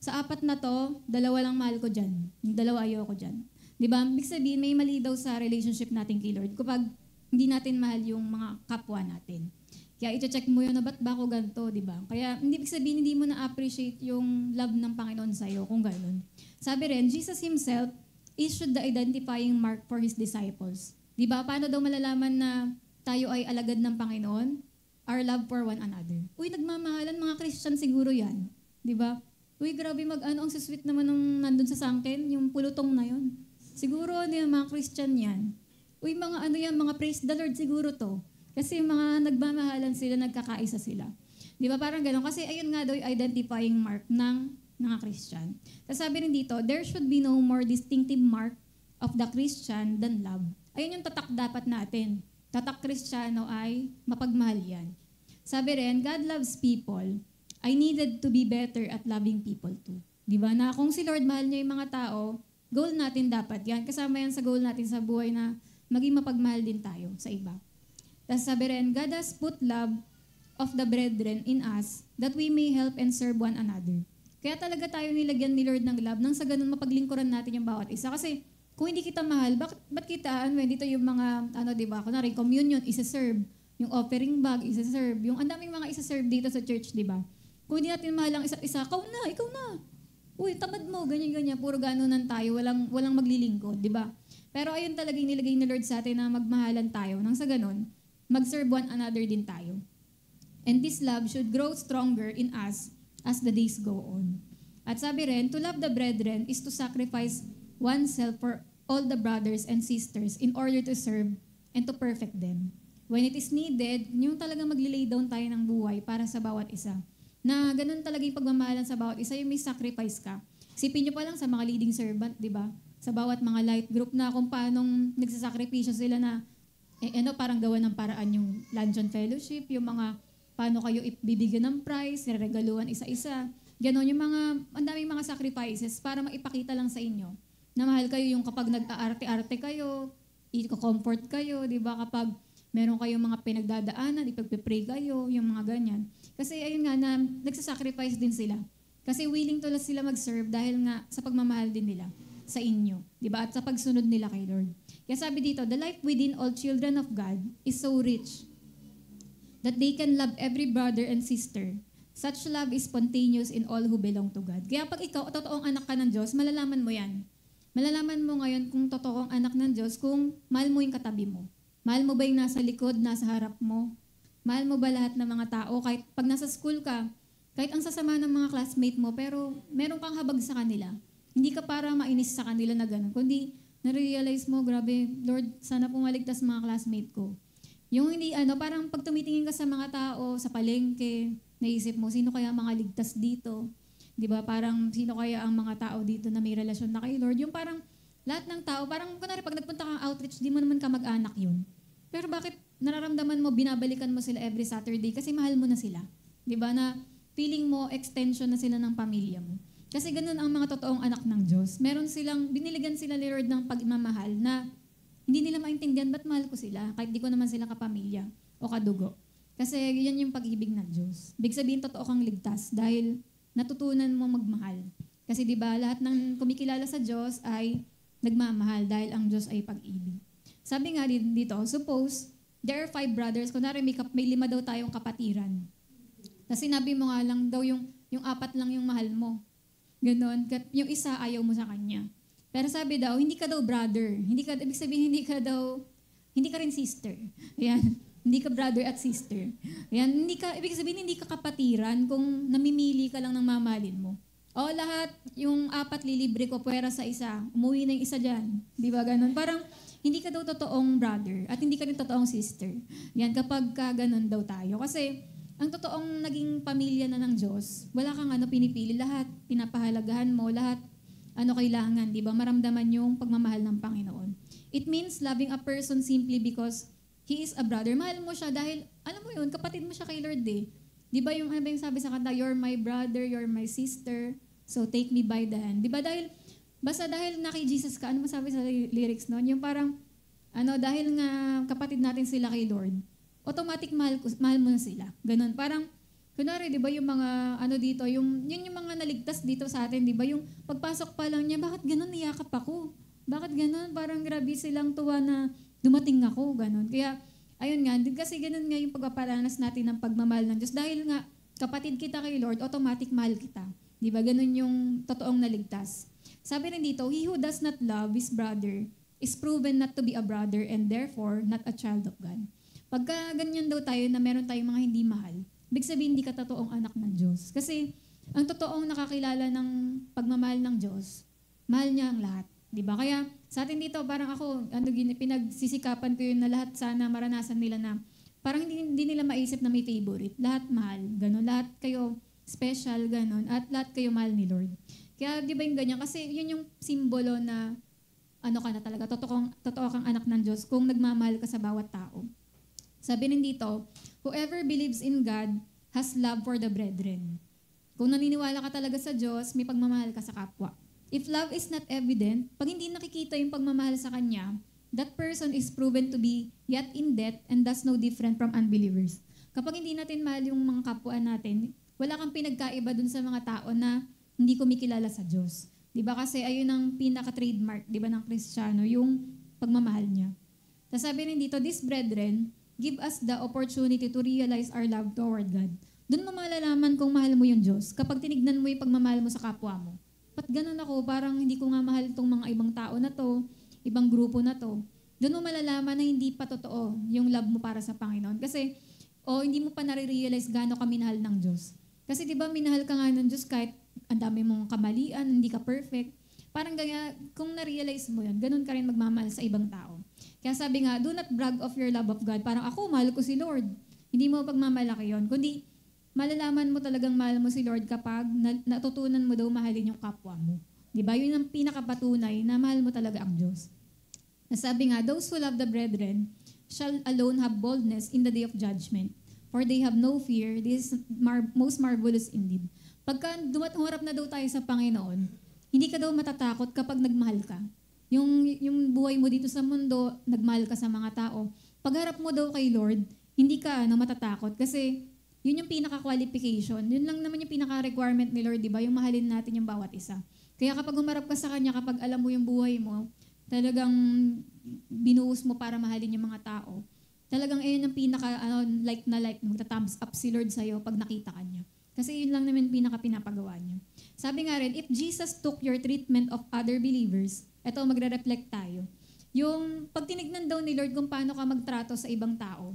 sa 4 na to, 2 lang mahal ko dyan. Yung 2 ayoko dyan. Di ba? Ibig sabihin, may mali daw sa relationship natin kay Lord kapag hindi natin mahal yung mga kapwa natin. Kaya i-check mo yun na ba't ba ako ganito, di ba? Kaya hindi ibig sabihin, hindi mo na-appreciate yung love ng Panginoon sa'yo kung gano'n. Sabi rin, Jesus Himself issued the identifying mark for His disciples. Di ba? Paano daw malalaman na tayo ay alagad ng Panginoon? Our love for one another. Uy, nagmamahalan, mga Christian siguro yan. Di ba? Uy, grabe ang sweet naman nung nandun sa sangkin, yung pulutong na yun. Siguro yung mga Christian yan. Uy, mga praise the Lord siguro to. Kasi mga nagmamahalan sila, nagkakaisa sila. Di ba? Parang gano'n. Kasi ayun nga daw yung identifying mark ng mga Christian. Tapos sabi rin dito, there should be no more distinctive mark of the Christian than love. Ayun yung tatak dapat natin. Tatak Kristiyano ay mapagmahal yan. Sabi rin, God loves people. I needed to be better at loving people too. Di ba? Na kung si Lord mahal niya yung mga tao, goal natin dapat yan. Kasama yan sa goal natin sa buhay na maging mapagmahal din tayo sa iba. Tapos sabi rin, God has put love of the brethren in us that we may help and serve one another. Kaya talaga tayo nilagyan ni Lord ng love nang sa ganun mapaglingkuran natin yung bawat isa. Kasi kung hindi kita mahal, ba't kita, dito yung mga, diba, kunwari, communion, isa-serve. Yung offering bag, isa-serve. Yung ang daming mga isa-serve dito sa church, diba? Kung hindi natin mahal ang isa't isa, ikaw na. Uy, tamad mo, ganyan-ganyan. Puro ganunan tayo, walang maglilingkod, diba? Pero ayun talaga yung nilagay ni Lord sa atin na magmahalan tayo. Nang sa ganun, mag-serve one another din tayo. And this love should grow stronger in us as the days go on. At sabi rin, to love the brethren is to sacrifice oneself for all the brothers and sisters in order to serve and to perfect them. When it is needed, yung talaga maglilay down tayo ng buhay para sa bawat isa. Na ganun talaga yung pagmamahalan sa bawat isa, yung may sacrifice ka. Isipin nyo pa lang sa mga leading servant, di ba? Sa bawat mga light group na kung paanong nagsasakripisyo sila na parang gawa ng paraan yung luncheon fellowship, yung mga paano kayo ibibigyan ng prize, niregaluhan isa-isa. Ganon, yung ang daming mga sacrifices para maipakita lang sa inyo na mahal kayo yung kapag nag-aarte-arte kayo, i-comfort kayo, di ba? Kapag meron kayong mga pinagdadaanan, ipagpipray kayo, yung mga ganyan. Kasi ayun nga, na nagsasacrifice din sila. Kasi willing to sila mag-serve dahil nga sa pagmamahal din nila sa inyo, di ba? At sa pagsunod nila kay Lord. Kaya sabi dito, the life within all children of God is so rich that they can love every brother and sister. Such love is spontaneous in all who belong to God. Kaya pag ikaw, totoong anak ka ng Diyos, malalaman mo yan. Malalaman mo ngayon kung totoong anak ng Diyos, kung mahal mo yung katabi mo. Mahal mo ba yung nasa likod, nasa harap mo? Mahal mo ba lahat ng mga tao? Kahit pag nasa school ka, kahit ang sasama ng mga classmate mo, pero meron kang habag sa kanila. Hindi ka para mainis sa kanila na gano'n, kundi na-realize mo, grabe, Lord, sana pumaligtas mga classmate ko. Yung hindi, parang pag tumitingin ka sa mga tao, sa palengke, naisip mo, sino kaya mga ligtas dito? Di ba? Parang sino kaya ang mga tao dito na may relasyon na kay Lord? Yung parang lahat ng tao, parang kunwari pag nagpunta kang outreach, di mo naman kamag-anak yun. Pero bakit nararamdaman mo, binabalikan mo sila every Saturday kasi mahal mo na sila. Di ba? Na feeling mo, extension na sila ng pamilya mo. Kasi ganun ang mga totoong anak ng Diyos. Biniligan sila ni Lord ng pagmamahal na hindi nila maintindihan ba't mahal ko sila kahit di ko naman sila kapamilya o kadugo. Kasi yan yung pag-ibig ng Diyos. Big sabihin, totoo kang ligtas dahil natutunan mo magmahal. Kasi di ba lahat ng kumikilala sa Diyos ay nagmamahal dahil ang Diyos ay pag-ibig. Sabi nga dito, suppose there are 5 brothers, kunwari may 5 daw tayong kapatiran. Tapos sinabi mo nga lang daw yung 4 lang yung mahal mo. Ganon. Yung isa ayaw mo sa kanya. Pero sabi daw, hindi ka daw brother. Ibig sabihin, hindi ka rin sister. Ayan. Hindi ka brother at sister. Ayan. Ibig sabihin, hindi ka kapatiran kung namimili ka lang ng mamahalin mo. O lahat, yung 4 lilibre ko, pwera sa isa. Umuwi na yung isa dyan. Di ba ganon? Parang, hindi ka daw totoong brother at hindi ka rin totoong sister. Yan, kapag ka ganon daw tayo. Kasi, ang totoong naging pamilya na ng Diyos, wala kang pinipili. Lahat, pinapahalagahan mo. Lahat, kailangan. Di ba? Maramdaman yung pagmamahal ng Panginoon. It means loving a person simply because he is a brother. Mahal mo siya dahil, alam mo yun, kapatid mo siya kay Lord eh. Di ba yung sabi sa kanta, you're my brother, you're my sister, so take me by the hand. Di ba basta dahil na kay Jesus ka, ano masabi sa lyrics noon? Yung parang, dahil nga kapatid natin sila kay Lord, automatic mahal mo na sila. Ganon. Parang, kunwari, di ba yung mga, dito, yun yung mga naligtas dito sa atin, di ba? Yung pagpasok pa lang niya, bakit ganon niyakap ako? Bakit ganon? Parang grabe silang tuwa na dumating ako, ganon. Kaya, ayun nga, kasi ganon nga yung pagpaparanas natin ng pagmamahal ng Diyos. Dahil nga, kapatid kita kay Lord, automatic mahal kita. Di ba? Ganon yung totoong naligtas. Sabi rin dito, he who does not love his brother is proven not to be a brother and therefore not a child of God. Pagka ganyan daw tayo na meron tayong mga hindi mahal, ibig sabihin hindi ka totoong anak ng Diyos. Kasi ang totoong nakakilala ng pagmamahal ng Diyos, mahal niya ang lahat. Diba? Kaya sa atin dito, parang ako, pinagsisikapan ko yun na lahat sana maranasan nila na parang hindi nila maisip na may favorite. Lahat mahal. Ganon. Lahat kayo special. Ganon. At lahat kayo mahal ni Lord. Kaya di ba yung ganyan? Kasi yun yung simbolo na ka na talaga. Totoo kang anak ng Diyos kung nagmamahal ka sa bawat tao. Sabi rin dito, whoever believes in God has love for the brethren. Kung naniniwala ka talaga sa Diyos, may pagmamahal ka sa kapwa. If love is not evident, pag hindi nakikita yung pagmamahal sa Kanya, that person is proven to be yet in debt and thus no different from unbelievers. Kapag hindi natin mahal yung mga kapwa natin, wala kang pinagkaiba dun sa mga tao na hindi kumikilala sa Diyos. Diba? Kasi ayun ang pinaka-trademark, diba, ng Kristiyano, yung pagmamahal niya. Tapos sabi rin dito, these brethren, give us the opportunity to realize our love toward God. Doon mo malalaman kung mahal mo yung Diyos kapag tinignan mo yung pagmamahal mo sa kapwa mo. Ba't ganun ako? Parang hindi ko nga mahal itong mga ibang tao na to, ibang grupo na to. Doon mo malalaman na hindi pa totoo yung love mo para sa Panginoon. Kasi, hindi mo pa nare-realize gaano ka minahal ng Diyos. Kasi di ba minahal ka nga ng Diyos kahit ang dami mong kamalian, hindi ka perfect. Parang gaya, kung na-realize mo yun, ganun ka rin magmamahal sa ibang tao. Kaya sabi nga, do not brag of your love of God. Parang ako, mahal ko si Lord. Hindi mo pagmamalaki yun. Kundi, malalaman mo talagang mahal mo si Lord kapag natutunan mo daw mahalin yung kapwa mo. Diba? Yun ang pinakapatunay na mahal mo talaga ang Diyos. Sabi nga, those who love the brethren shall alone have boldness in the day of judgment. For they have no fear. This is most marvelous indeed. Pagka humarap na daw tayo sa Panginoon, hindi ka daw matatakot kapag nagmahal ka. Yung buhay mo dito sa mundo, nagmahal ka sa mga tao. Pagharap mo daw kay Lord, hindi ka matatakot kasi yun yung pinaka-qualification. Yun lang naman yung pinaka-requirement ni Lord, di ba? Yung mahalin natin yung bawat isa. Kaya kapag humarap ka sa Kanya, kapag alam mo yung buhay mo, talagang binuhos mo para mahalin yung mga tao. Talagang ayun yung like magta-thumbs up si Lord sa'yo pag nakita ka niya. Kasi yun lang naman pinaka-pinapagawa niya. Sabi nga rin, if Jesus took your treatment of other believers, eto magre-reflect tayo. Yung pag tinignan daw ni Lord kung paano ka magtrato sa ibang tao,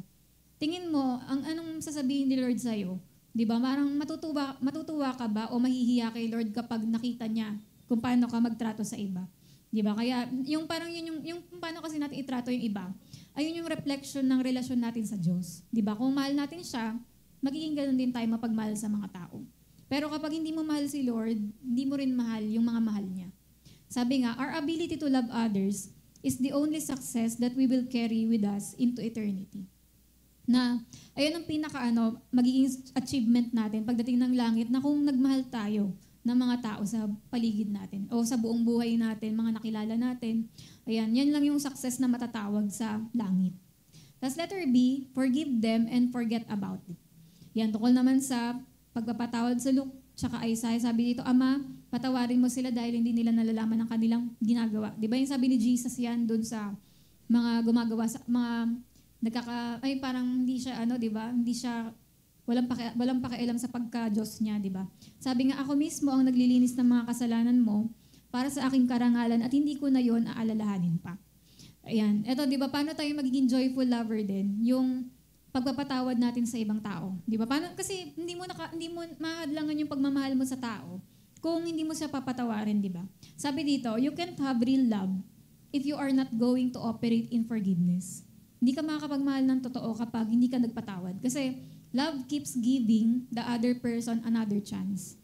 tingin mo, anong sasabihin ni Lord sa'yo? Di ba? Marang matutuwa ka ba o mahihiya kay Lord kapag nakita niya kung paano ka magtrato sa iba? Di ba? Kaya yung parang yung paano kasi natin itrato yung iba, ayun yung reflection ng relasyon natin sa Diyos. Di ba? Kung mahal natin siya, magiging ganun din tayo mapagmahal sa mga tao. Pero kapag hindi mo mahal si Lord, hindi mo rin mahal yung mga mahal niya. Sabi nga, our ability to love others is the only success that we will carry with us into eternity. Na, ayun ang magiging achievement natin pagdating ng langit na kung nagmahal tayo ng mga tao sa paligid natin o sa buong buhay natin, mga nakilala natin. Ayan, yan lang yung success na matatawag sa langit. Tapos letter B, forgive them and forget about it. Yan, tungkol naman sa pagpapatawad sa Luke, tsaka Isaiah, sabi dito, Ama, patawarin mo sila dahil hindi nila nalalaman ang kanilang ginagawa. Di ba yung sabi ni Jesus yan doon sa mga gumagawa, sa mga parang hindi siya, di ba? Hindi siya, walang pakialam sa pagka-Diyos niya, di ba? Sabi nga, ako mismo ang naglilinis ng mga kasalanan mo para sa aking karangalan at hindi ko na yon aalalahanin pa. Ayan. Eto, di ba, paano tayo magiging joyful lover din? Yung pagpapatawad natin sa ibang tao. Di ba? Paano? Kasi hindi mo mahadlangan yung pagmamahal mo sa tao kung hindi mo siya papatawarin, di ba? Sabi dito, you can't have real love if you are not going to operate in forgiveness. Hindi ka makakapagmahal ng totoo kapag hindi ka nagpatawad. Kasi love keeps giving the other person another chance.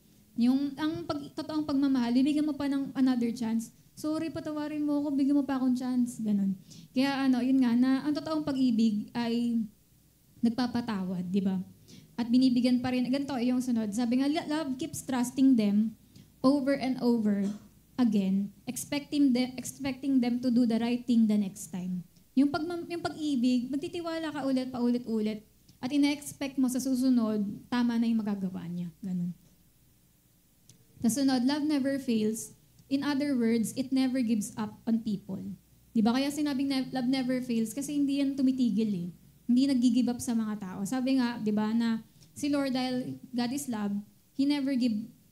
Totoong pagmamahal, bibigyan mo pa ng another chance. Sorry, patawarin mo ako, bigyan mo pa akong chance. Ganon. Kaya yun nga, na ang totoong pag-ibig ay nagpapatawad, di ba? At binibigyan pa rin, ganito yung sunod. Sabi nga, love keeps trusting them over and over again, expecting them to do the right thing the next time. Yung pag-ibig, magtitiwala ka ulit, paulit-ulit, at ina-expect mo sa susunod, tama na yung magagawa niya. Ganon. Sa sunod, love never fails. In other words, it never gives up on people. Di ba? Kaya sinabing love never fails kasi hindi yan tumitigil eh. Hindi nag-give up sa mga tao. Sabi nga, di ba, na si Lord, dahil God is love, He never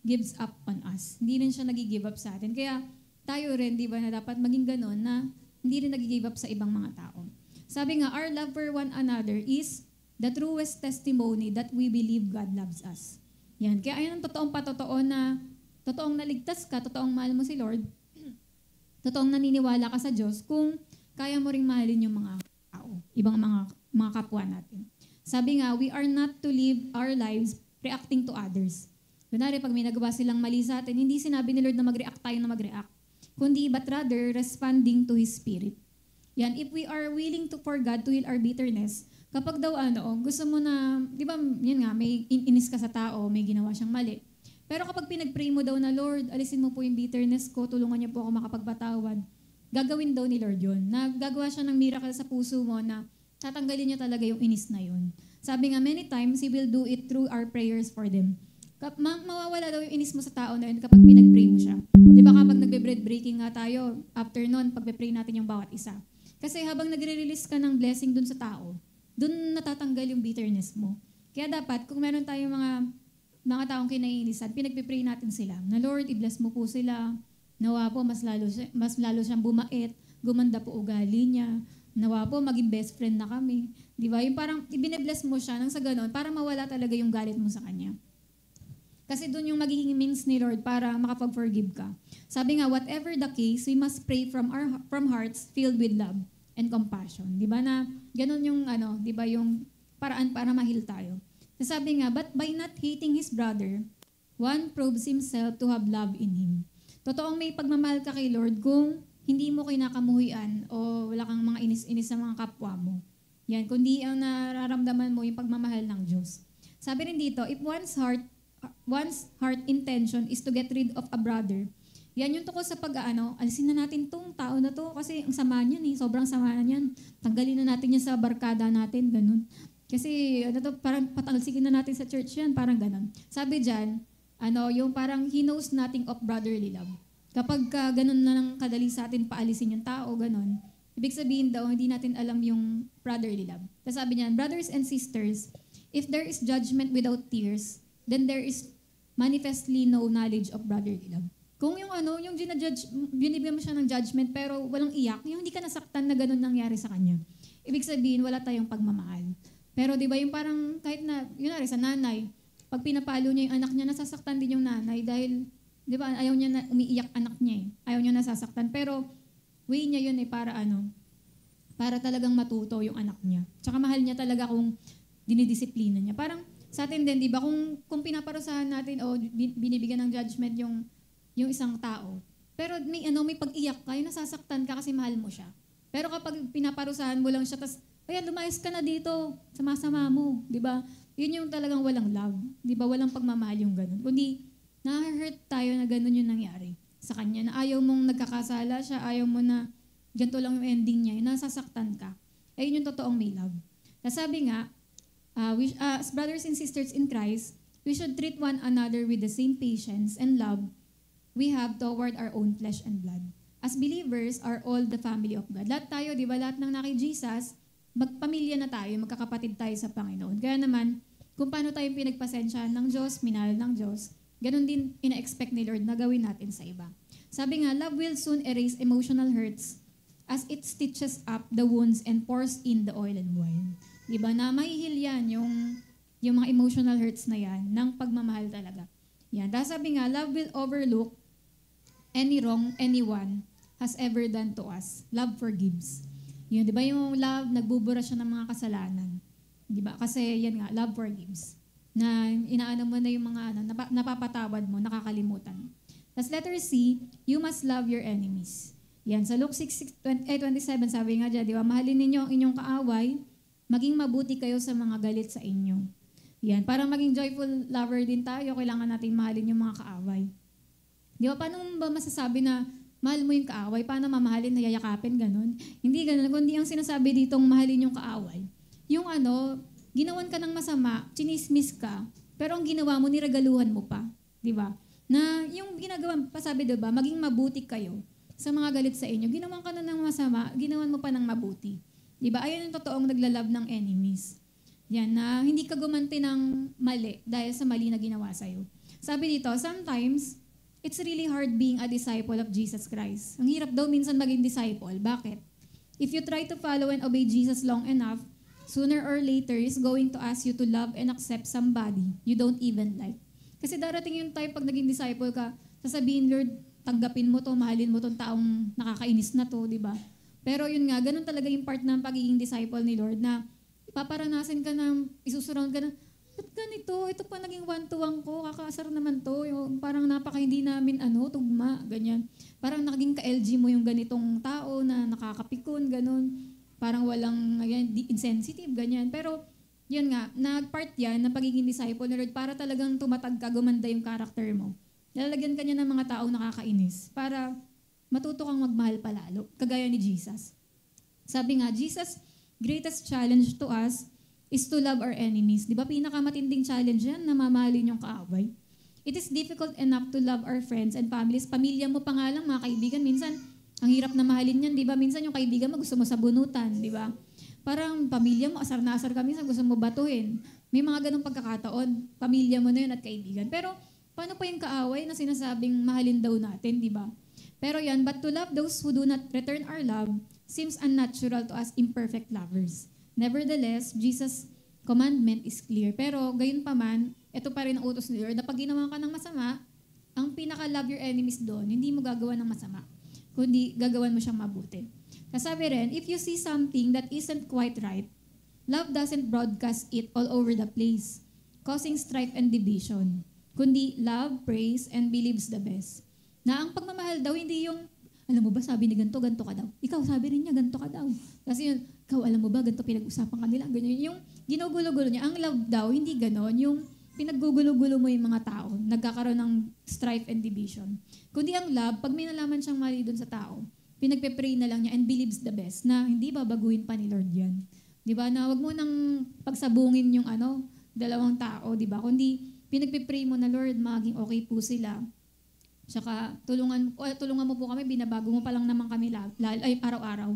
gives up on us. Hindi rin siya nag-give up sa atin. Kaya tayo rin, di ba, na dapat maging ganun na hindi rin nag-give up sa ibang mga tao. Sabi nga, our love for one another is the truest testimony that we believe God loves us. Yan. Kaya ayan ang totoong patotoo na totoong naligtas ka, totoong mahal mo si Lord, totoong naniniwala ka sa Diyos kung kaya mo ring mahalin yung mga tao, ibang mga kapwa natin. Sabi nga, we are not to live our lives reacting to others. Kunwari, pag may nagawa silang mali sa atin, hindi sinabi ni Lord na mag-react tayo na mag-react, kundi but rather responding to His Spirit. Yan, if we are willing for God to heal our bitterness, kapag daw gusto mo na, di ba, yan nga, may inis ka sa tao, may ginawa siyang mali. Pero kapag pinag-pray mo daw na, Lord, alisin mo po yung bitterness ko, tulungan niyo po ako makapagpatawad, gagawin daw ni Lord yun. Nagagawa siya ng miracle sa puso mo na tatanggalin niya talaga yung inis na yun. Sabi nga, many times, He will do it through our prayers for them. Mawawala daw yung inis mo sa tao na yun kapag pinag-pray mo siya. Di ba kapag nagbe-bread breaking nga tayo, after nun, pagpe-pray natin yung bawat isa. Kasi habang nagre-release ka ng blessing dun sa tao, dun natatanggal yung bitterness mo. Kaya dapat, kung meron tayong mga taong kinaiinisan, pinagpipray natin sila. Na Lord, i-bless mo po sila. Nawa po, mas lalo siyang bumait. Gumanda po ugali niya. Nawa po, maging best friend na kami. Di ba? Yung parang ibine-bless mo siya nang sa ganon para mawala talaga yung galit mo sa kanya. Kasi doon yung magiging means ni Lord para makapag-forgive ka. Sabi nga, whatever the case, we must pray from hearts filled with love and compassion. Di ba na ganon yung di ba yung paraan para ma-heal tayo. Sabi nga, but by not hating his brother, one proves himself to have love in him. Totoong may pagmamahal ka kay Lord kung hindi mo kinakamuhian o wala kang mga inis-inis sa mga kapwa mo. Yan, kundi ang nararamdaman mo yung pagmamahal ng Diyos. Sabi rin dito, if one's heart intention is to get rid of a brother, yan yung tungkol sa alisin na natin tong tao na to kasi ang sama niyan sobrang sama na niyan. Tanggalin na natin yan sa barkada natin, ganun. Kasi, parang patalsikin na natin sa church yan, parang ganun. Sabi dyan, yung parang he knows nothing of brotherly love. Kapag ganun na lang kadali sa atin paalisin yung tao, ganun, ibig sabihin daw, hindi natin alam yung brotherly love. Tapos sabi niyan, brothers and sisters, if there is judgment without tears, then there is manifestly no knowledge of brotherly love. Kung yung yung binibigyan mo siya ng judgment pero walang iyak, yung hindi ka nasaktan na ganun nangyari sa kanya. Ibig sabihin, wala tayong pagmamahal. Pero di ba yung parang kahit na, yun sa nanay, pag pinapalo niya yung anak niya, nasasaktan din yung nanay dahil, di ba, ayaw niya na umiiyak anak niya Ayaw niya nasasaktan. Pero way niya yun para para talagang matuto yung anak niya. Tsaka mahal niya talaga kung dinidisiplina niya. Parang sa atin din, di ba, kung pinaparusahan natin o binibigyan ng judgment yung isang tao, pero may pag-iyak ka, yung nasasaktan ka kasi mahal mo siya. Pero kapag pinaparusahan mo lang siya, tas lumayas ka na dito, sama-sama mo, di ba? Yun yung talagang walang love, di ba? Walang pagmamahal yung ganun. Kundi Na-hurt tayo na ganun yung nangyari sa kanya. Na ayaw mong nagkakasala siya, ayaw mo na ganito lang yung ending niya, nasasaktan ka. Ayun yung totoong may love. Sabi nga, as brothers and sisters in Christ, we should treat one another with the same patience and love we have toward our own flesh and blood. As believers are all the family of God. Lahat tayo, di ba? Lahat ng naki Jesus, magpamilya na tayo, magkakapatid tayo sa Panginoon. Kaya naman, kung paano tayo pinagpasensya ng Diyos, minahal ng Diyos, ganun din ina-expect ni Lord na gawin natin sa iba. Sabi nga, love will soon erase emotional hurts as it stitches up the wounds and pours in the oil and wine. Diba na mahihil yan yung mga emotional hurts na yan ng pagmamahal talaga. Yan. Dahil sabi nga, love will overlook any wrong anyone has ever done to us. Love forgives. Yun, di ba yung love, nagbubura siya ng mga kasalanan. Di ba? Kasi yan nga, love forgives. Na inaano mo na yung mga napapatawad mo, nakakalimutan. Tapos letter C, you must love your enemies. Yan, sa Luke 6:27 sabi nga dyan, di ba? Mahalin ninyo ang inyong kaaway, maging mabuti kayo sa mga galit sa inyo. Yan, para maging joyful lover din tayo, kailangan natin mahalin yung mga kaaway. Di ba, paano ba masasabi na mahal mo yung kaaway? Paano mamahalin na yayakapin, ganun? Hindi ganun, kundi ang sinasabi ditong mahalin yung kaaway. Yung ginawan ka ng masama, chinismis ka, pero ang ginawa mo, niragaluhan mo pa. Di ba? Na yung ginagawa, pasabi diba, maging mabuti kayo sa mga galit sa inyo. Ginawan ka na ng masama, ginawan mo pa ng mabuti. Di ba? Ayun yung totoong naglalab ng enemies. Yan, na hindi ka gumanti ng mali dahil sa mali na ginawa sa'yo. Sabi dito, sometimes, it's really hard being a disciple of Jesus Christ. Ang hirap daw minsan maging disciple. Bakit? If you try to follow and obey Jesus long enough, sooner or later, He's going to ask you to love and accept somebody you don't even like. Kasi darating yung time pag naging disciple ka, sasabihin, Lord, tanggapin mo to, mahalin mo tong taong nakakainis na to, di ba? Pero yun nga, ganun talaga yung part ng pagiging disciple ni Lord na paparanasin ka na, isusurround ka na, ba't ganito? Ito pa naging one-to-one ko, kakasar naman to. Yung parang hindi namin tugma, ganyan. Parang naging ka-LG mo yung ganitong tao na nakakapikon, ganun. Parang walang, insensitive, ganyan. Pero, yun nga, nag-part yan ng pagiging disciple ni Lord para talagang tumatag ka, gumanda yung character mo. Lalagyan ka niya ng mga taong nakakainis para matuto kang magmahal palalo, kagaya ni Jesus. Sabi nga, Jesus' greatest challenge to us is to love our enemies. Di ba pinakamatinding challenge yan na mamahalin yung kaaway? It is difficult enough to love our friends and families. Pamilya mo pa nga lang, mga kaibigan, minsan, ang hirap na mahalin yan, di ba? Minsan yung kaibigan mo gusto mo sabunutan, di ba? Parang pamilya mo, asar na asar ka, minsan gusto mo batuhin. May mga ganong pagkakataon, pamilya mo na yun at kaibigan. Pero, paano pa yung kaaway na sinasabing mahalin daw natin, di ba? Pero yan, but to love those who do not return our love seems unnatural to us imperfect lovers. Nevertheless, Jesus' commandment is clear. Pero gayon pa man, ito pa rin ang utos ni Lord na pag ginawa ka ng masama, ang pinaka-love your enemies doon, hindi mo gagawa ng masama, kundi gagawan mo siyang mabuti. Kasabi rin, if you see something that isn't quite right, love doesn't broadcast it all over the place, causing strife and division. Kundi love, praise, and believes the best. Na ang pagmamahal daw, hindi yung, alam mo ba, sabi ni ganito, ganito ka daw. Ikaw, sabi rin niya, ganito ka daw. Kasi yun, ikaw, alam mo ba, ganito pinag-usapan kanila. Ganyan. Yung ginugulo-gulo niya. Ang love daw, hindi ganon. Yung pinaggugulo-gulo mo yung mga tao, nagkakaroon ng strife and division. Kundi ang love, pag may nalaman siyang mali doon sa tao, pinagpe-pray na lang niya and believes the best na hindi babaguhin pa ni Lord yan. Di ba? Na wag mo nang pagsabungin yung dalawang tao, di ba? Kundi pinagpe-pray mo na, Lord, maging okay po sila. Tsaka tulungan mo po kami, binabago mo pa lang naman kami araw-araw.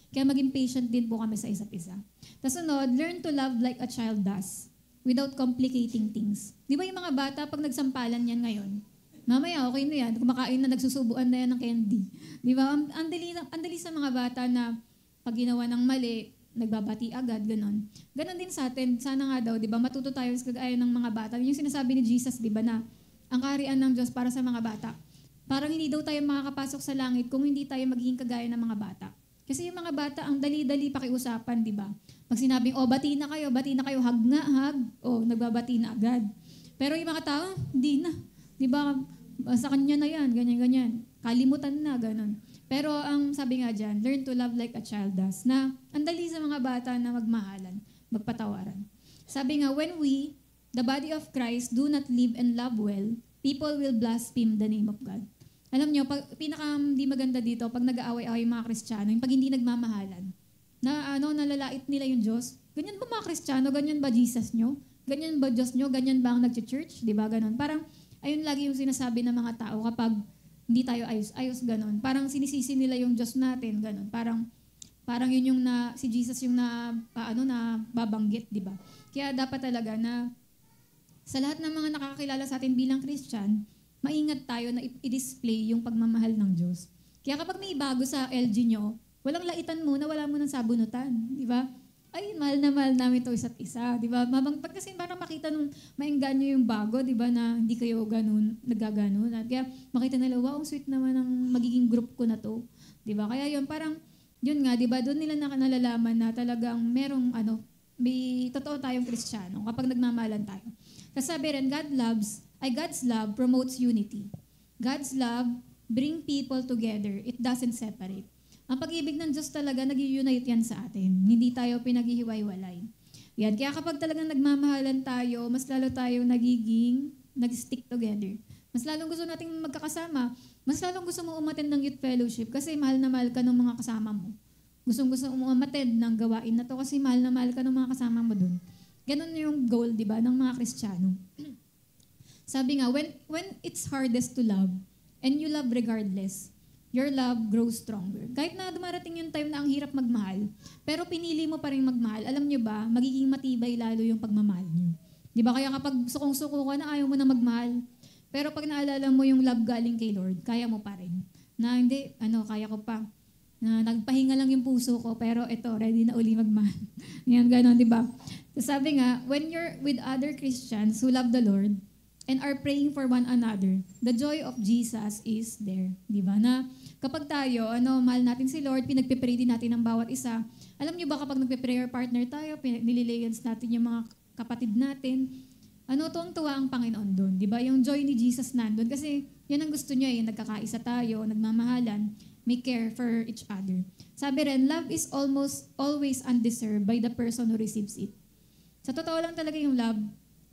Kaya maging patient din po kami sa isa't isa. Tapos learn to love like a child does, without complicating things. Di ba yung mga bata, pag nagsampalan yan ngayon, mamaya okay na yan, kumakain na, nagsusubuan na yan ng candy. Di ba? Ang dali sa mga bata na pag ginawa ng mali, nagbabati agad, ganon. Ganon din sa atin, sana nga daw, di ba, matuto tayo sa kagaya ng mga bata. Yung sinasabi ni Jesus, di ba, na ang kaharian ng Diyos para sa mga bata. Parang hindi daw tayo makakapasok sa langit kung hindi tayo magiging kagaya ng mga bata. Kasi yung mga bata, ang dali-dali pakiusapan, di ba? Pag sinabing, bati na kayo, hug na, hug. Nagbabati na agad. Pero yung mga tao, hindi na. Di ba, sa kanya na yan, ganyan-ganyan. Kalimutan na, ganon. Pero ang sabi nga dyan, learn to love like a child does, na ang dali sa mga bata na magmahalan, magpatawaran. Sabi nga, when we, the body of Christ, do not live and love well, people will blaspheme the name of God. Alam nyo, pinaka di maganda dito, pag nag-aaway-aaway yung mga Kristiyano, yung pag hindi nagmamahalan, nalalait nila yung Diyos. Ganyan ba mga Kristiyano? Ganyan ba Jesus nyo? Ganyan ba Diyos nyo? Ganyan ba ang nag-church? Di ba? Ganon. Parang, ayun lagi yung sinasabi ng mga tao kapag hindi tayo ayos ganon. Parang sinisisi nila yung Diyos natin, ganon. Parang yun yung si Jesus yung na babanggit, di ba? Kaya dapat talaga na sa lahat ng mga nakakakilala sa atin bilang Christian, maingat tayo na i-display yung pagmamahal ng Diyos. Kaya kapag may bago sa LG nyo, walang laitan muna, wala mo ng sabunutan. Di ba? Ay, mahal na mahal namin ito isa't isa. Di ba? Pag kasi parang makita nung maingganyo yung bago, di ba, na hindi kayo ganun, nagaganon. At kaya makita nila, wow, ang sweet naman ng magiging group ko na to. Di ba? Kaya yun, parang, yun nga, di ba, doon nila nalalaman na talagang merong, may totoo tayong Kristiyano kapag nagmamahalan tayo. Kasi sabi rin, God's love promotes unity. God's love bring people together. It doesn't separate. Ang pag-ibig ng Diyos talaga, nag-unite yan sa atin. Hindi tayo pinaghihiwa-hiwalay. Yan. Kaya kapag talagang nagmamahalan tayo, mas lalo tayong nag-stick together. Mas lalong gusto nating magkakasama. Mas lalong gusto mo umattend ng youth fellowship kasi mahal na mahal ka ng mga kasama mo. Gusto mo umattend ng gawain na to kasi mahal na mahal ka ng mga kasama mo dun. Ganun yung goal, di ba, ng mga Kristiyano. Sabi nga, when it's hardest to love, and you love regardless, your love grows stronger. Kahit na dumarating yung time na ang hirap magmahal, pero pinili mo pa rin magmahal, alam nyo ba, magiging matibay lalo yung pagmamahal nyo. Di ba? Kaya kapag sukong-suko ka na, ayaw mo na magmahal, pero pag naalala mo yung love galing kay Lord, kaya mo pa rin. Na hindi, kaya ko pa. Na nagpahinga lang yung puso ko, pero ito, ready na uli magmahal. Yan, gano'n, di ba? So sabi nga, when you're with other Christians who love the Lord, and are praying for one another, the joy of Jesus is there. Di ba? Na kapag tayo, mahal natin si Lord, pinagpipray din natin ang bawat isa. Alam niyo ba kapag nagpe-prayer partner tayo, nililayans natin yung mga kapatid natin, tuwang-tuwa ang Panginoon doon. Di ba? Yung joy ni Jesus nandun. Kasi yan ang gusto niya, yung nagkakaisa tayo, nagmamahalan, may care for each other. Sabi rin, love is almost always undeserved by the person who receives it. Sa totoo lang talaga yung love,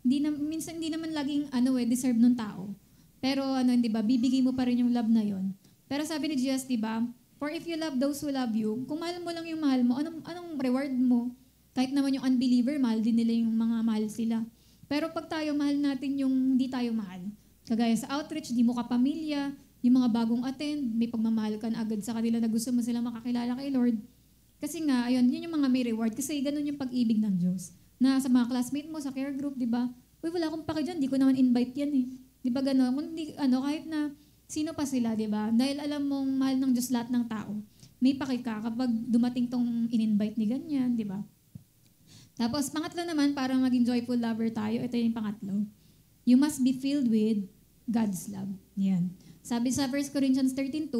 minsan hindi naman laging deserve ng tao. Pero hindi ba, bibigay mo pa rin yung love na yon. Pero sabi ni Jesus, di ba, for if you love those who love you, kung mahal mo lang yung mahal mo, anong reward mo? Kahit naman yung unbeliever, mahal din nila yung mga mahal sila. Pero pag tayo, mahal natin yung hindi tayo mahal. Kagaya sa outreach, di mo kapamilya, yung mga bagong attend, may pagmamahal ka na agad sa kanila na gusto mo sila makakilala kay Lord. Kasi nga, ayun, yun yung mga may reward. Kasi ganun yung pag-ibig ng Diyos. Na sa mga classmate mo, sa care group, di ba? Uy, wala akong pake dyan, di ko naman invite yan eh. Di ba gano'n? Kahit na sino pa sila, di ba? Dahil alam mong mahal ng Diyos lahat ng tao. May pake ka kapag dumating tong in-invite ni ganyan, di ba? Tapos, pangatlo naman, para maging joyful lover tayo, ito yung pangatlo. You must be filled with God's love. Yan. Sabi sa 1 Corinthians 13:2,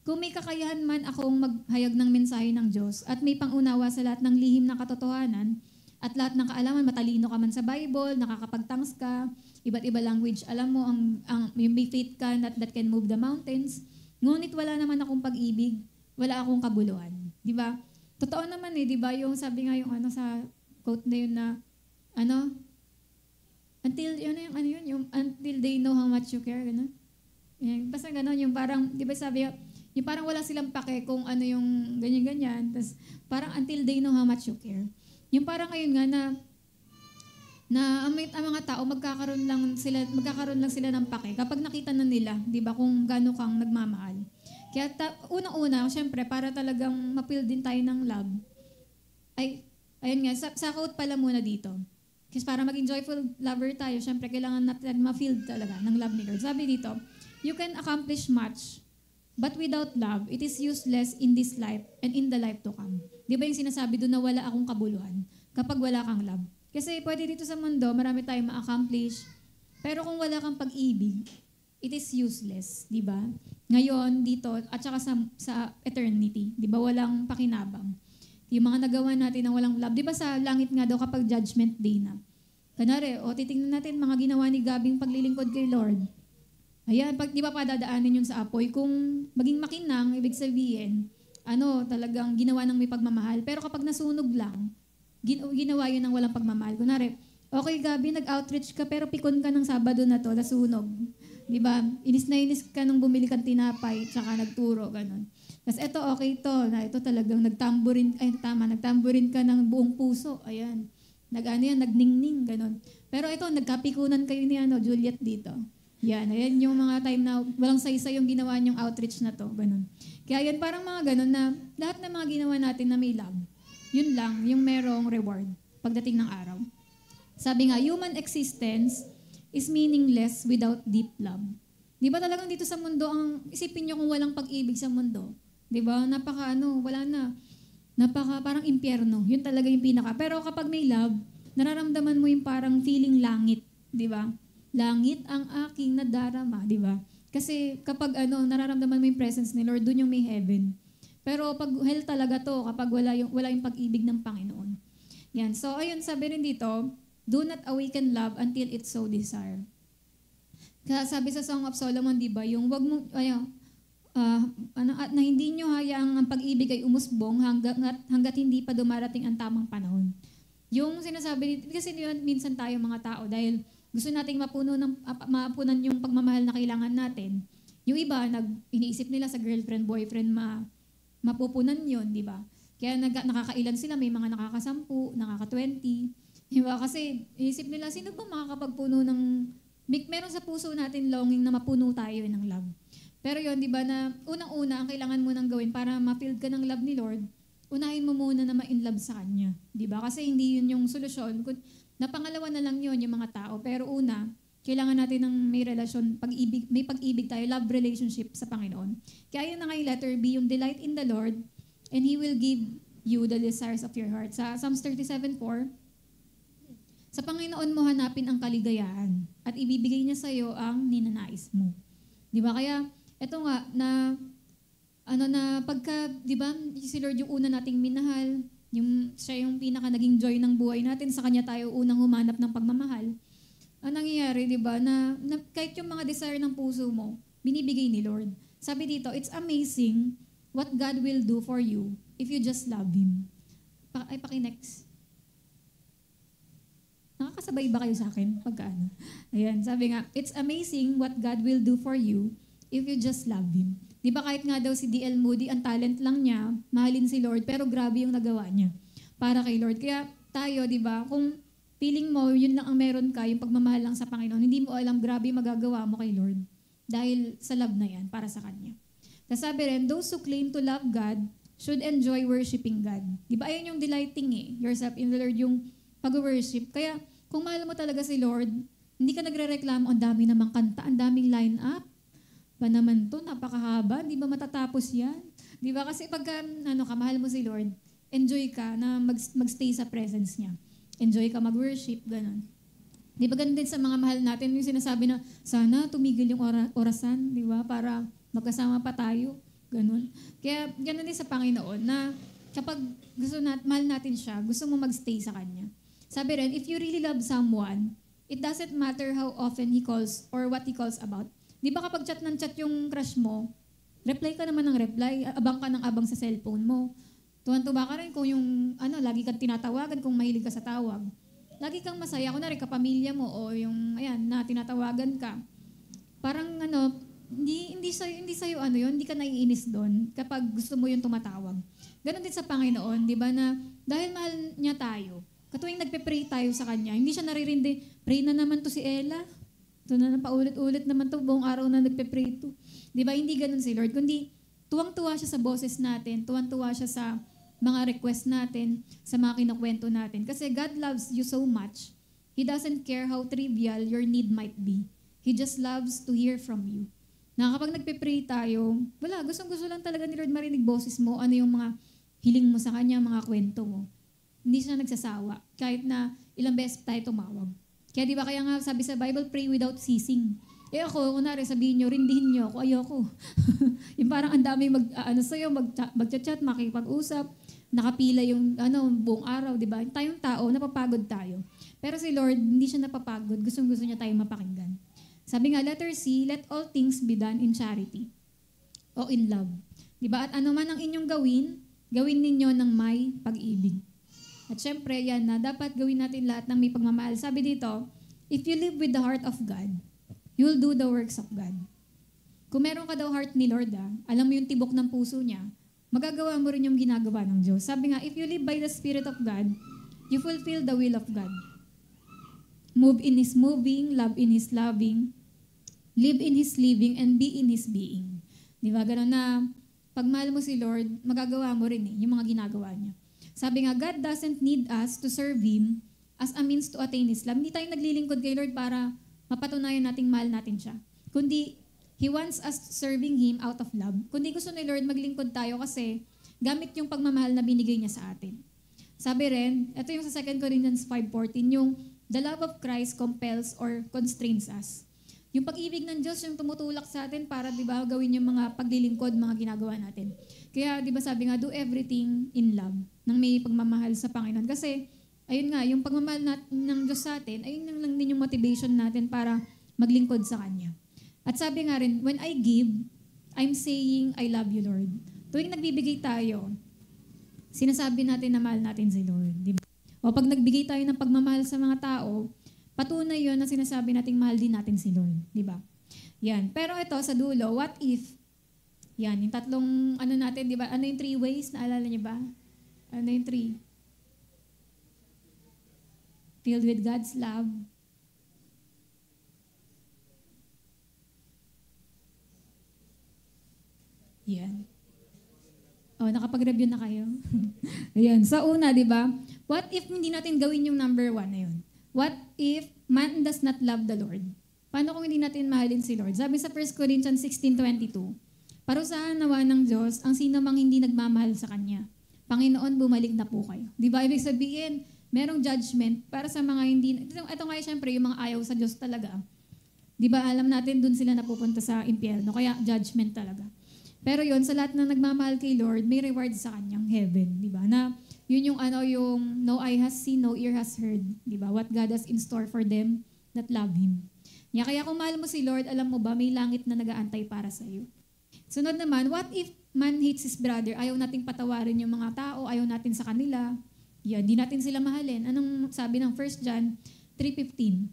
kung may kakayahan man akong maghayag ng mensahe ng Diyos at may pangunawa sa lahat ng lihim na katotohanan, at lahat ng kaalaman, matalino ka man sa Bible, nakakapagtangs ka, iba't iba language, alam mo, yung may faith ka that can move the mountains. Ngunit wala naman akong pag-ibig, wala akong kabuluhan. Di ba? Totoo naman di ba? Yung sabi nga yung sa quote na yun na, until they know how much you care, gano'n. Basta gano'n, yung parang, di ba sabi, yung parang wala silang pake kung yung ganyan-ganyan, tas parang until they know how much you care. Yung parang ngayon nga na ang mga tao magkakaroon lang sila ng pake kapag nakita na nila, 'di ba, kung gaano kang nagmamahal. Kaya unang-una, syempre para talagang ma-feel din tayo ng love. Ayun nga, sa quote pala muna dito. Kasi para maging joyful lover tayo, syempre kailangan natin ma-feel talaga ng love ni Lord. Sabi dito, you can accomplish much, but without love, it is useless in this life and in the life to come. Di ba yung sinasabi doon na wala akong kabuluhan kapag wala kang love? Kasi pwede dito sa mundo, marami tayong ma-accomplish, pero kung wala kang pag-ibig, it is useless, di ba? Ngayon, dito, at saka sa eternity, di ba, walang pakinabang. Yung mga nagawa natin ng walang love, di ba sa langit nga daw kapag judgment day na? Kanari, titingnan natin mga ginawa ni Gabing paglilingkod kay Lord. Ayan, di ba padadaanin yun sa apoy? Kung maging makinang, ibig sabihin, talagang ginawa ng may pagmamahal. Pero kapag nasunog lang, ginawa yun ng walang pagmamahal. Kunwari, okay Gabi, nag-outreach ka, pero pikon ka ng Sabado na to, nasunog. Di ba? Inis na inis ka nung bumili kang tinapay, tsaka nagturo, ganun. Tapos eto, okay to, na ito talagang nagtamburin ka ng buong puso. Ayan. Nagningning, ganun. Pero ito, nagkapikunan kayo ni Juliet dito. Yan, ayan yung mga time na walang saysay yung ginawa niyong outreach na to, ganun. Kaya yan, parang mga ganun na lahat ng mga ginawa natin na may love, yun lang, yung merong reward pagdating ng araw. Sabi nga, human existence is meaningless without deep love. Di ba talagang dito sa mundo, isipin nyo kung walang pag-ibig sa mundo. Di ba? Wala na. Parang impyerno. Yun talaga yung pinaka. Pero kapag may love, nararamdaman mo yung parang feeling langit. Di ba? Langit ang aking nadarama. Di ba? Kasi kapag nararamdaman mo yung presence ni Lord, dun yung may heaven. Pero pag hell talaga to, kapag wala yung pag-ibig ng Panginoon. Yan. So, ayun, sabi rin dito, do not awaken love until it's so desire. Kaya sabi sa Song of Solomon, di ba, yung wag mo, na hindi nyo hayaang ang pag-ibig ay umusbong hanggat hindi pa dumarating ang tamang panahon. Yung sinasabi, kasi yun, minsan tayo mga tao, dahil gusto nating mapunan yung pagmamahal na kailangan natin. Yung iba, iniisip nila sa girlfriend, boyfriend, mapupunan yun, di ba? Kaya nakakailan sila, may mga nakaka-10, nakaka-20. Di ba? Kasi iniisip nila, sino ba makakapagpuno ng meron sa puso natin longing na mapuno tayo ng love. Pero yun, di ba, na unang-una, ang kailangan mo nang gawin para ma-feel ka ng love ni Lord, unahin mo muna na ma-in-love sa Kanya. Di ba? Kasi hindi yun yung solusyon. Napangalawa na lang yun yung mga tao. Pero una, kailangan natin ng may relasyon, may pag-ibig tayo, love relationship sa Panginoon. Kaya yun na nga yung letter B, yung delight in the Lord, and He will give you the desires of your heart. Sa Psalms 37:4, sa Panginoon mo hanapin ang kaligayahan at ibibigay niya sa iyo ang ninanais mo. Di ba? Kaya, eto nga, pagka, di ba, si Lord yung una nating minahal, siya yung pinaka naging joy ng buhay natin, sa Kanya tayo unang humanap ng pagmamahal. Ang nangyayari, di ba, na kahit yung mga desire ng puso mo, binibigay ni Lord. Sabi dito, it's amazing what God will do for you if you just love Him. Paki-next. Nakakasabay ba kayo sa akin? Pagkaano? Ayan, sabi nga, it's amazing what God will do for you if you just love Him. Di ba kahit nga daw si D.L. Moody, ang talent lang niya, mahalin si Lord, pero grabe yung nagawa niya para kay Lord. Kaya tayo, di ba, kung feeling mo, yun lang ang meron ka, yung pagmamahal lang sa Panginoon, hindi mo alam, grabe yung magagawa mo kay Lord. Dahil sa love na yan, para sa Kanya. Tapos sabi rin, those who claim to love God should enjoy worshiping God. Di ba, ayun yung delighting yourself in the Lord, yung pag-worship. Kaya, kung mahal mo talaga si Lord, hindi ka nagre-reklamo, ang dami namang kanta, ang daming line-up. Ba naman to, napakahaba, di ba matatapos yan? Di ba? Kasi pagka mahal mo si Lord, enjoy ka na magstay sa presence niya. Enjoy ka mag-worship, ganun. Di ba ganun din sa mga mahal natin, yung sinasabi na, sana tumigil yung orasan, di ba? Para magkasama pa tayo, ganun. Kaya ganun din sa Panginoon, na kapag mahal natin siya, gusto mo magstay sa Kanya. Sabi rin, if you really love someone, it doesn't matter how often he calls or what he calls about. Di ba kapag chat ng chat yung crush mo, reply ka naman ng reply, abang ka ng abang sa cellphone mo. Tuwan-tuwa ka rin kung yung, lagi kang tinatawagan kung mahilig ka sa tawag. Lagi kang masaya, kunwari kapamilya mo o yung, na tinatawagan ka. Parang hindi sa'yo hindi ka naiinis doon kapag gusto mo yung tumatawag. Ganon din sa Panginoon, di ba, na dahil mahal niya tayo, katuwing nagpe-pray tayo sa Kanya, hindi siya naririndi, pray na naman to si Ella. Ito na paulit-ulit naman to, buong araw na nagpe-pray to. Di ba, hindi ganun si Lord, kundi tuwang-tuwa siya sa boses natin, tuwang-tuwa siya sa mga request natin, sa mga kinukwento natin. Kasi God loves you so much, He doesn't care how trivial your need might be. He just loves to hear from you. Na kapag nagpe-pray tayo, gustong-gusto lang talaga ni Lord marinig boses mo, ano yung mga hiling mo sa Kanya, mga kwento mo. Hindi siya nagsasawa, kahit na ilang beses tayo tumawag. Kaya di ba, kaya nga sabi sa Bible, pray without ceasing. Ako, kunwari sabihin nyo, rindihin nyo ako, ayoko. Yung parang ang daming sa'yo, mag-chat, makipag-usap, nakapila yung buong araw, di ba? Tayong tao, napapagod tayo. Pero si Lord, hindi siya napapagod, gustong-gusto niya tayong mapakinggan. Sabi nga, letter C, let all things be done in charity o in love. Di ba? At ano man ang inyong gawin ninyo ng may pag-ibig. At syempre, yan na, dapat gawin natin lahat ng may pagmamahal. Sabi dito, if you live with the heart of God, you'll do the works of God. Kung meron ka daw heart ni Lord, alam mo yung tibok ng puso niya, magagawa mo rin yung ginagawa ng Diyos. Sabi nga, if you live by the Spirit of God, you fulfill the will of God. Move in His moving, love in His loving, live in His living, and be in His being. Di ba? Ganun na, pag mahal mo si Lord, magagawa mo rin yung mga ginagawa niya. Sabi nga, God doesn't need us to serve Him as a means to attain His love. Hindi tayo naglilingkod kay Lord para mapatunayan nating mahal natin siya. Kundi, He wants us serving Him out of love. Kundi gusto ni Lord maglingkod tayo kasi gamit yung pagmamahal na binigay niya sa atin. Sabi rin, ito yung sa 2 Corinthians 5:14, yung the love of Christ compels or constrains us. Yung pag-ibig ng Diyos yung tumutulak sa atin para, di ba, gawin yung mga paglilingkod, mga ginagawa natin. Kaya, di ba, sabi nga, do everything in love, nang may pagmamahal sa Panginoon. Kasi, ayun nga, yung pagmamahal ng Diyos sa atin, ayun lang din yung motivation natin para maglingkod sa Kanya. At sabi nga rin, when I give, I'm saying, I love you, Lord. Tuwing nagbibigay tayo, sinasabi natin na mahal natin si Lord. Di ba? O pag nagbigay tayo ng pagmamahal sa mga tao, patunay yun na sinasabi nating mahal din natin si Lord. Di ba? Yan. Pero ito, sa dulo, what if, yan, yung tatlong, ano natin, di ba? Ano yung 3 ways? Naalala niyo ba? Ano yung 3? Filled with God's love. Yan. Oh, nakapag-review na kayo? Ayan. Sa una, di ba? What if hindi natin gawin yung number 1 na yun? What if man does not love the Lord? Paano kung hindi natin mahalin si Lord? Sabi sa 1 Corinthians 16:22, parusahan nawa ng Diyos ang sino mang hindi nagmamahal sa Kanya. Panginoon, bumalik na po kayo. Di ba? Ibig sabihin, merong judgment para sa mga hindi, ito nga syempre, yung mga ayaw sa Diyos talaga. Di ba? Alam natin dun sila napupunta sa impyerno, kaya judgment talaga. Pero yon sa lahat na nagmamahal kay Lord, may reward sa kanyang heaven, di ba? Na yun yung yung no eye has seen, no ear has heard, di ba? What God has in store for them that love Him. Kaya kung mahal mo si Lord, alam mo ba, may langit na nag-aantay para sa iyo. Sunod naman, what if man hates his brother? Ayaw nating patawarin yung mga tao, ayaw natin sa kanila. Yan, di natin sila mahalin. Anong sabi ng 1 John 3:15?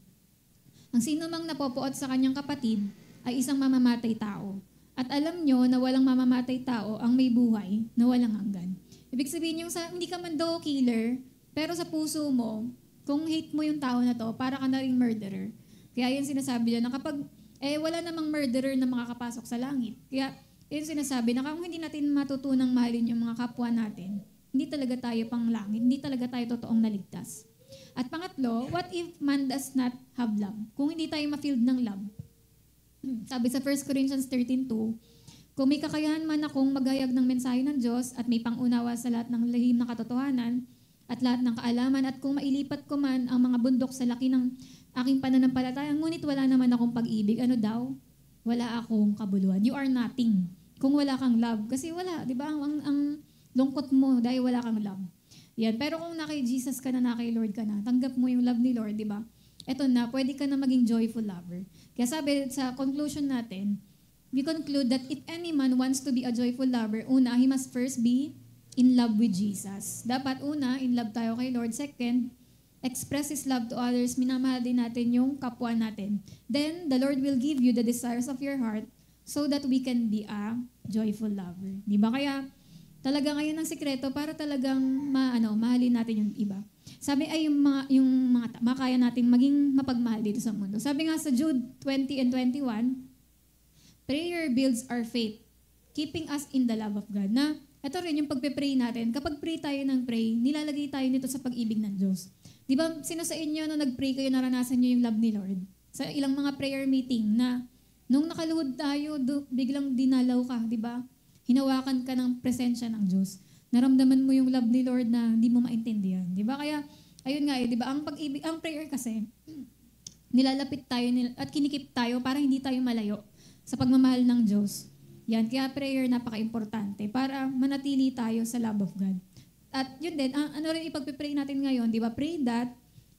Ang sino mang napopuot sa kanyang kapatid ay isang mamamatay tao. At alam nyo na walang mamamatay tao ang may buhay na walang hanggan. Ibig sabihin yung hindi ka man daw killer, pero sa puso mo, kung hate mo yung tao na to, para ka na ring murderer. Kaya yun sinasabi niya na kapag, wala namang murderer na makakapasok sa langit. Kaya yun sinasabi na kung hindi natin matutunang mahalin yung mga kapwa natin, hindi talaga tayo pang langit, hindi talaga tayo totoong naligtas. At pangatlo, what if man does not have love? Kung hindi tayo ma-filled ng love, sabi sa 1 Corinthians 13:2, kung may kakayahan man akong maghayag ng mensahe ng Diyos at may pangunawa sa lahat ng lihim na katotohanan at lahat ng kaalaman at kung mailipat ko man ang mga bundok sa laki ng aking pananampalataya, ngunit wala naman akong pag-ibig, ano daw? Wala akong kabuluhan. You are nothing kung wala kang love. Kasi wala, di ba? Ang lungkot mo dahil wala kang love. Yan. Pero kung na kay Jesus ka na kay Lord ka na, tanggap mo yung love ni Lord, di ba? Eto na, pwede ka na maging joyful lover. Kaya sabi sa conclusion natin, we conclude that if any man wants to be a joyful lover, una, he must first be in love with Jesus. Dapat una, in love tayo kay Lord. Second, express His love to others. Minamahal din natin yung kapwa natin. Then, the Lord will give you the desires of your heart so that we can be a joyful lover. Di ba? Kaya, talaga ngayon ang sikreto para talagang mahalin natin yung iba. Sabi ay yung mga makaya nating maging mapagmahal dito sa mundo. Sabi nga sa Jude 20:21, prayer builds our faith, keeping us in the love of God. Na ito rin yung pagpe-pray natin. Kapag pray tayo ng pray, nilalagay tayo nito sa pag-ibig ng Diyos. Di ba, sino sa inyo nung nag-pray kayo, naranasan nyo yung love ni Lord? Sa ilang mga prayer meeting na nung nakaluhod tayo, biglang dinalaw ka, di ba? Hinawakan ka ng presensya ng Diyos. Naramdaman mo yung love ni Lord na hindi mo maintindihan. Di ba? Kaya, ayun nga di ba? Ang pag-ibig, ang prayer kasi, nilalapit tayo at kinikip tayo para hindi tayo malayo sa pagmamahal ng Diyos. Yan, kaya prayer napaka-importante para manatili tayo sa love of God. At yun din, ano rin ipagpipray natin ngayon, di ba? Pray that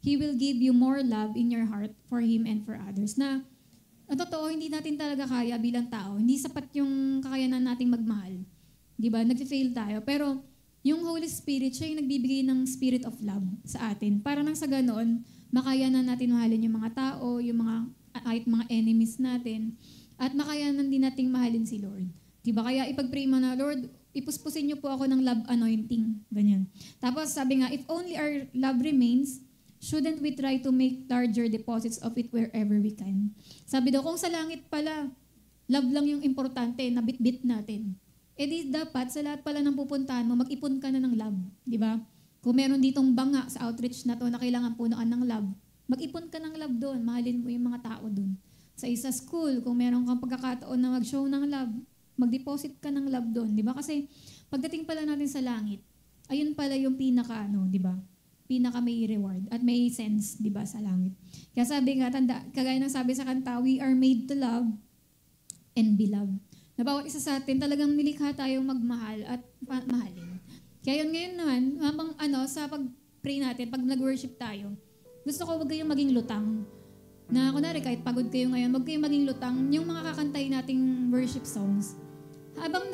He will give you more love in your heart for Him and for others. Na, totoo, hindi natin talaga kaya bilang tao. Hindi sapat yung kakayanan nating magmahal. Di ba? Nag-fail tayo. Pero yung Holy Spirit, siya yung nagbibigay ng spirit of love sa atin. Para nang sa ganoon, makaya na natin mahalin yung mga tao, yung mga kahit mga enemies natin, at makayanan din nating mahalin si Lord. Diba? Kaya ipag-pray mo na, Lord, ipuspusin niyo po ako ng love anointing. Ganyan. Tapos sabi nga, if only our love remains, shouldn't we try to make larger deposits of it wherever we can? Sabi daw, kung sa langit pala, love lang yung importante, nabit-bit natin. Eh di dapat, sa lahat pala ng pupuntahan mo, mag-ipon ka na ng love. Di ba? Kung meron ditong banga sa outreach na to na kailangan punuan ng love, mag-ipon ka ng love doon, mahalin mo yung mga tao doon. Sa isa school, kung meron kang pagkakataon na mag-show ng love, mag-deposit ka ng love doon, di ba? Kasi pagdating pala natin sa langit, ayun pala yung pinaka, di ba? Pinaka may reward at may sense, di ba, sa langit. Kaya sabi nga, kagaya ng sabi sa kanta, we are made to love and be loved. Na bawat isa sa atin, talagang nilikha tayong magmahal at mahalin. Kaya yun ngayon naman, habang sa pag-pray natin, pag nag-worship tayo, gusto ko wag kayong maging lutang. Na kunwari, kahit pagod kayo ngayon, wag kayong maging lutang. Yung mga kakantay nating worship songs, habang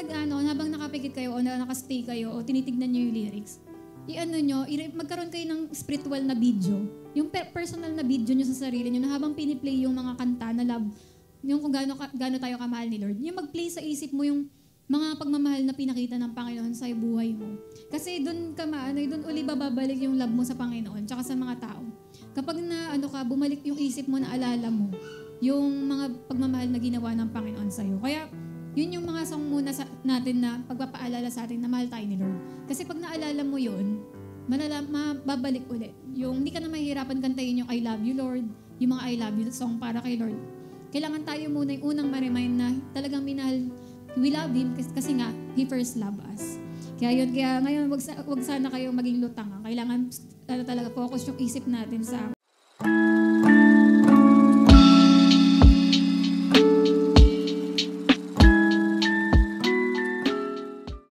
habang nakapikit kayo o nakastay kayo o tinitignan nyo yung lyrics, magkaroon kayo ng spiritual na video. Yung personal na video nyo sa sarili nyo na habang piniplay yung mga kanta na love, yung kung gaano tayo kamahal ni Lord, yung mag-play sa isip mo yung mga pagmamahal na pinakita ng Panginoon sa buhay mo. Kasi doon doon uli babalik yung love mo sa Panginoon tsaka sa mga tao. Kapag bumalik yung isip mo na alala mo yung mga pagmamahal na ginawa ng Panginoon sa'yo. Kaya yun yung mga song muna natin na pagpapaalala sa atin na mahal tayo ni Lord. Kasi pag naalala mo yun, mababalik ulit. Yung hindi ka na mahihirapan kantayin yung I love you Lord, yung mga I love you song para kay Lord. Kailangan tayo muna yung unang ma-remind na talagang minahal, we love Him kasi nga, He first loved us. Kaya ngayon, wag sana kayo maging lutang. Kailangan talaga focus yung isip natin sa